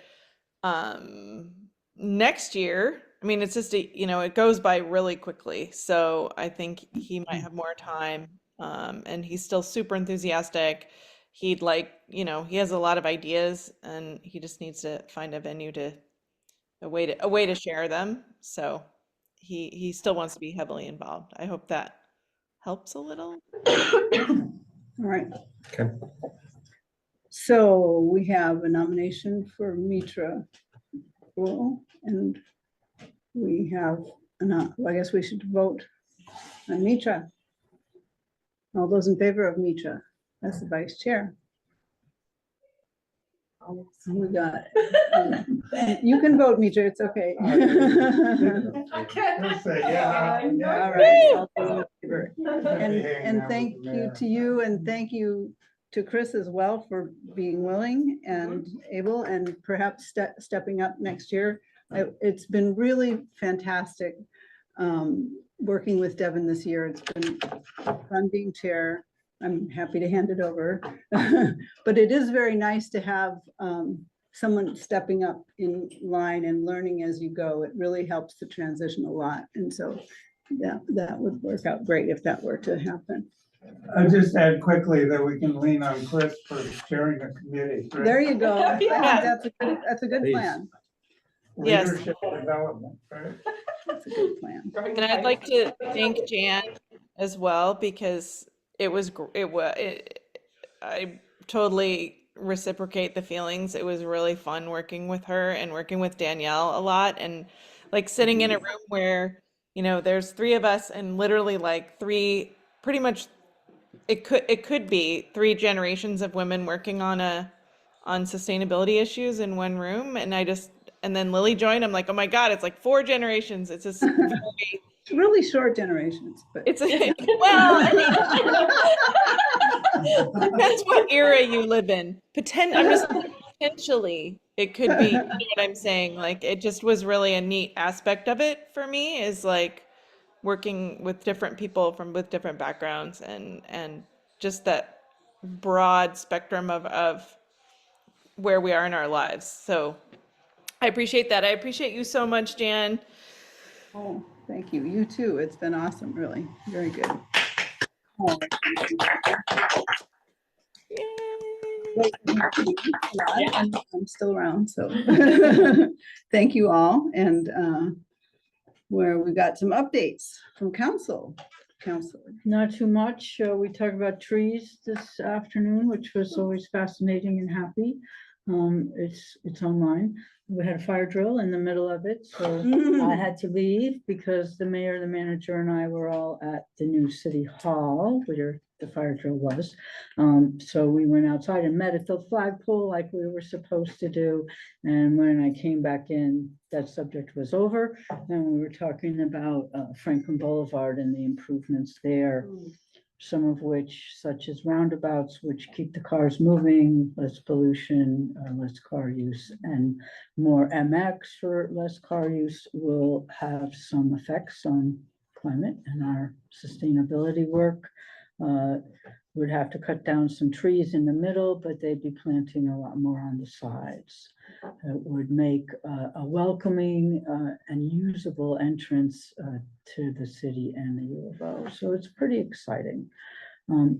next year. I mean, it's just it goes by really quickly. So I think he might have more time. And he's still super enthusiastic. He'd he has a lot of ideas, and he just needs to find a venue a way to share them. So he still wants to be heavily involved. I hope that helps a little. All right. Okay. So we have a nomination for Mitra. Well, and we have, I guess we should vote on Mitra. All those in favor of Mitra as the vice chair? We got it. You can vote, Mitra, it's okay. Let's say, yeah. All right. All those in favor. And thank you to you, and thank you to Chris as well for being willing and able, and perhaps stepping up next year. It's been really fantastic working with Devin this year. It's been fun being chair. I'm happy to hand it over. But it is very nice to have someone stepping up in line and learning as you go. It really helps the transition a lot. And so that would work out great if that were to happen. I just add quickly that we can lean on Chris for chairing the committee. right? There you go. I think Yeah. that's a good Please. plan. Yes. Leadership development, right? That's a good plan. And I'd like to thank Jan as well, because it was, I totally reciprocate the feelings. It was really fun working with her and working with Danielle a lot, and like sitting in a room where, there's three of us and literally like three, pretty much, it could be three generations of women working on sustainability issues in one room. And then Lily joined. I'm like, oh my God, it's like four generations. It's just very, It's really short generations, but. well, depends what era you live in. Potentially, it could be, you know what I'm saying? Like, it just was really a neat aspect of it for me, is like working with different people with different backgrounds, and just that broad spectrum of where we are in our lives. So I appreciate that. I appreciate you so much, Jan. Oh, thank you. You too. It's been awesome, really. Very good. Oh, I'm still around, so thank you all. And where we got some updates from council. Not too much. We talked about trees this afternoon, which was always fascinating and happy. It's online. We had a fire drill in the middle of it, so I had to leave because the mayor, the manager, and I were all at the new city hall where the fire drill was. So we went outside and met at the flagpole like we were supposed to do. And when I came back in, that subject was over. And we were talking about Franklin Boulevard and the improvements there. Some of which, such as roundabouts, which keep the cars moving, less pollution, less car use, and more MX for less car use, will have some effects on climate and our sustainability work. Would have to cut down some trees in the middle, but they'd be planting a lot more on the sides. It would make a welcoming and usable entrance to the city and the U of O. So it's pretty exciting.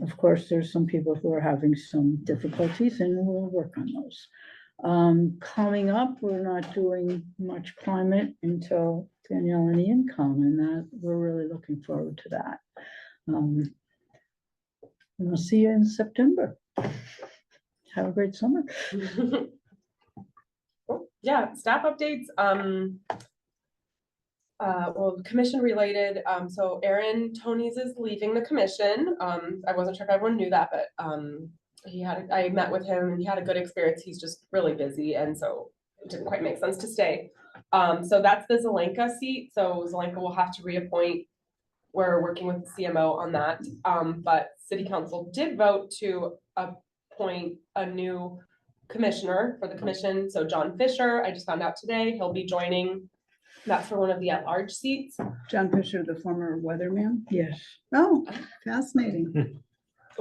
Of course, there's some people who are having some difficulties, and we'll work on those. Coming up, we're not doing much climate until Danielle and Ian come, and that we're really looking forward to that. We'll see you in September. Have a great summer. Yeah, staff updates. Well, commission related. So Aaron Tonys is leaving the commission. I wasn't sure if everyone knew that, but I met with him and he had a good experience. He's just really busy, and so it didn't quite make sense to stay. So that's the Zelenka seat. So Zelenka will have to reappoint. We're working with the CMO on that. But City Council did vote to appoint a new commissioner for the commission. So John Fisher, I just found out today, he'll be joining. That's for one of the at-large seats. John Fisher, the former weatherman? Yes. Oh, fascinating.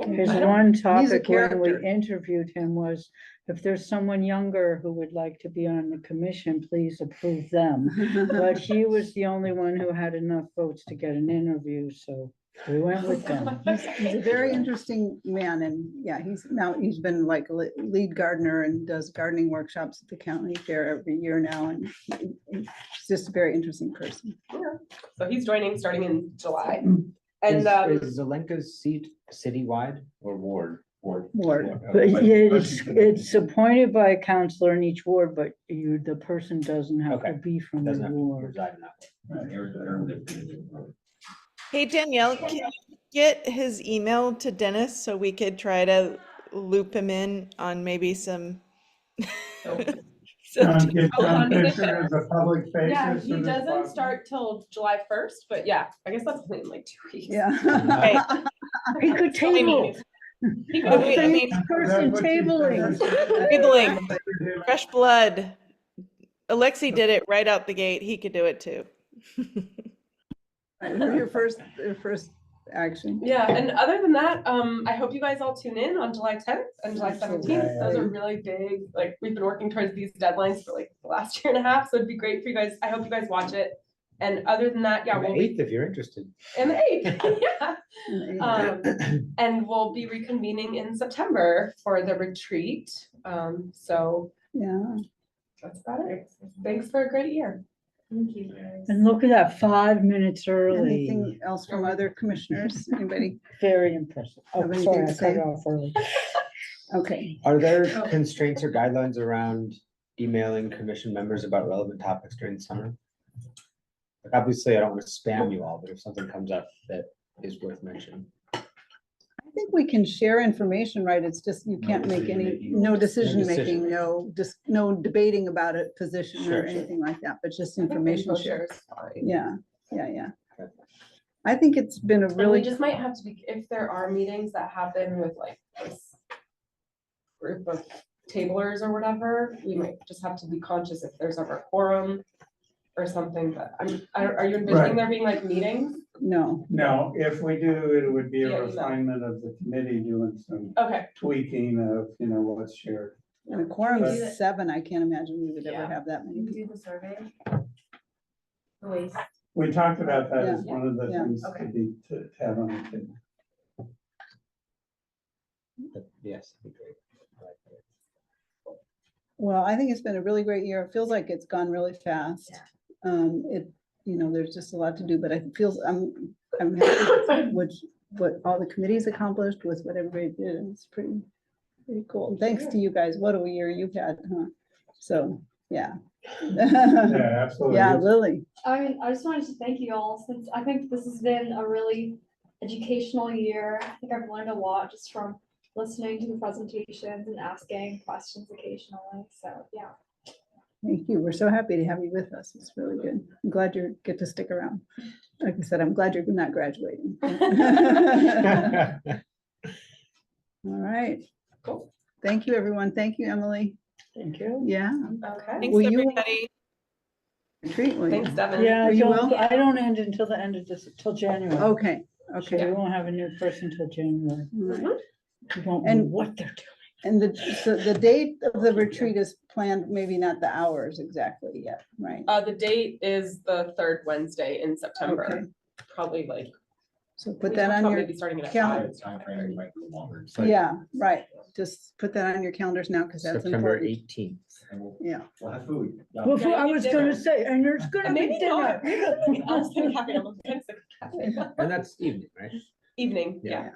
His I don't- one He's a topic when we character. interviewed him was, if there's someone younger who would like to be on the commission, please approve them. But he was the only one who had enough votes to get an interview, so we went with them. He's a very interesting man, and yeah, he's been like a lead gardener and does gardening workshops at the county fair every year now, and he's just a very interesting person. So he's joining starting in July. Is And Zelenka's seat citywide or ward? Ward, Yeah, but okay. it's appointed by a counselor in each ward, but the person doesn't have to be from the Doesn't have to ward. reside in that ward. Hey, Danielle, can you get his email to Dennis so we could try to loop him in on maybe some? Give John Fisher as a public face. yeah, as he soon as doesn't possible. start till July 1st, but yeah, I guess that's only in like 2 weeks. Yeah. Right. He could table. He But could I mean, Person tabling. tabling, fresh blood. Alexi did it right out the gate. He could do it too. Your first action. Yeah, and other than that, I hope you guys all tune in on July 10th and July 17th. Those are really big. Like, we've been working towards these deadlines for like the last year and a half, so it'd be great for you guys. I hope you guys watch it. And other than that, yeah, On the we'll be, 8th if you're interested. and the 8th, yeah. And we'll be reconvening in September for the retreat. So Yeah. that's about it. Thanks for a great year. Thank you, guys. And look at that, 5 minutes early. Anything else from other commissioners? Anybody? Very impressive. Oh, Have sorry, anything I to cut say? off early. Okay. Are there Oh. constraints or guidelines around emailing commission members about relevant topics during the summer? Like, obviously, I don't want to spam you all, but if something comes up that is worth mentioning. I think we can share information, right? It's just, you can't make any, no decision making, no debating about a position Sure, or sure. anything like that, but just I think information info share. share is fine. Yeah, yeah. Okay. I think it's been a And we really, just might have to be, if there are meetings that happen with like this group of tablers or whatever, we might just have to be conscious if there's ever a quorum or something, but are you envisioning Right. there being like meetings? no. No, if we do, it would be Yeah, a email. refinement of the committee doing some Okay, tweaking of, what's shared. And a quorum But- is 7, I can't imagine we would ever Yeah. have that many Can people. you do the survey? The waste. We talked about that as Yeah. one of the Yeah. things Okay. to have on the table. But yes, that'd be great. I like that. Well, I think it's been a really great year. It feels like it's gone really fast. There's just a lot to do, but I feels, I'm happy with what all the committees accomplished, with what everybody did. It's pretty cool. Thanks to you guys. What a year you've had, huh? So, yeah. Yeah, absolutely. Yeah, Lily. I just wanted to thank you all, since I think this has been a really educational year. I think I've learned a lot just from listening to the presentations and asking questions occasionally. So, yeah. Thank you. We're so happy to have you with us. It's really good. I'm glad you get to stick around. Like I said, I'm glad you're not graduating. All right. Cool. Thank you, everyone. Thank you, Emily. Thank you. Yeah. okay. Thanks, Will you- everybody. Retreat, will you? Thanks, Devin. Yeah, Oh, you will? I don't end until the end of this, till January. Okay, So okay. we won't have a new person till January. All right. We won't know And- what they're doing. And the date of the retreat is planned, maybe not the hours exactly yet, right? The date is the third Wednesday in Okay. September. Probably like. So put we that talked on about your maybe starting at calendar. 5. Timeframe might be longer. Yeah, right. Just put that on your calendars now, because that's September important. 18th. And we'll, Yeah. we'll have food. Well, Yeah, I was dinner. gonna say, and there's gonna And be maybe dinner. not. Maybe something else can happen on the Wednesday cafe. And that's evening, right? Evening, Yeah. yeah.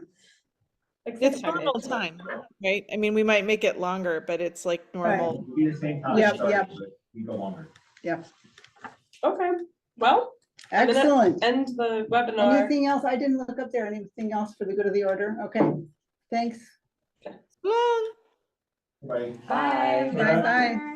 Like It's 6 normal time, right? I mean, we might make it longer, but it's like normal. It'll be the same time. Yep, sorry, yep. but We go longer. Yep. Okay, well, I'm gonna Excellent. end the webinar. Anything else? I didn't look up there. Anything else for the good of the order? Okay. Thanks. Long. Bye. Bye. Bye-bye.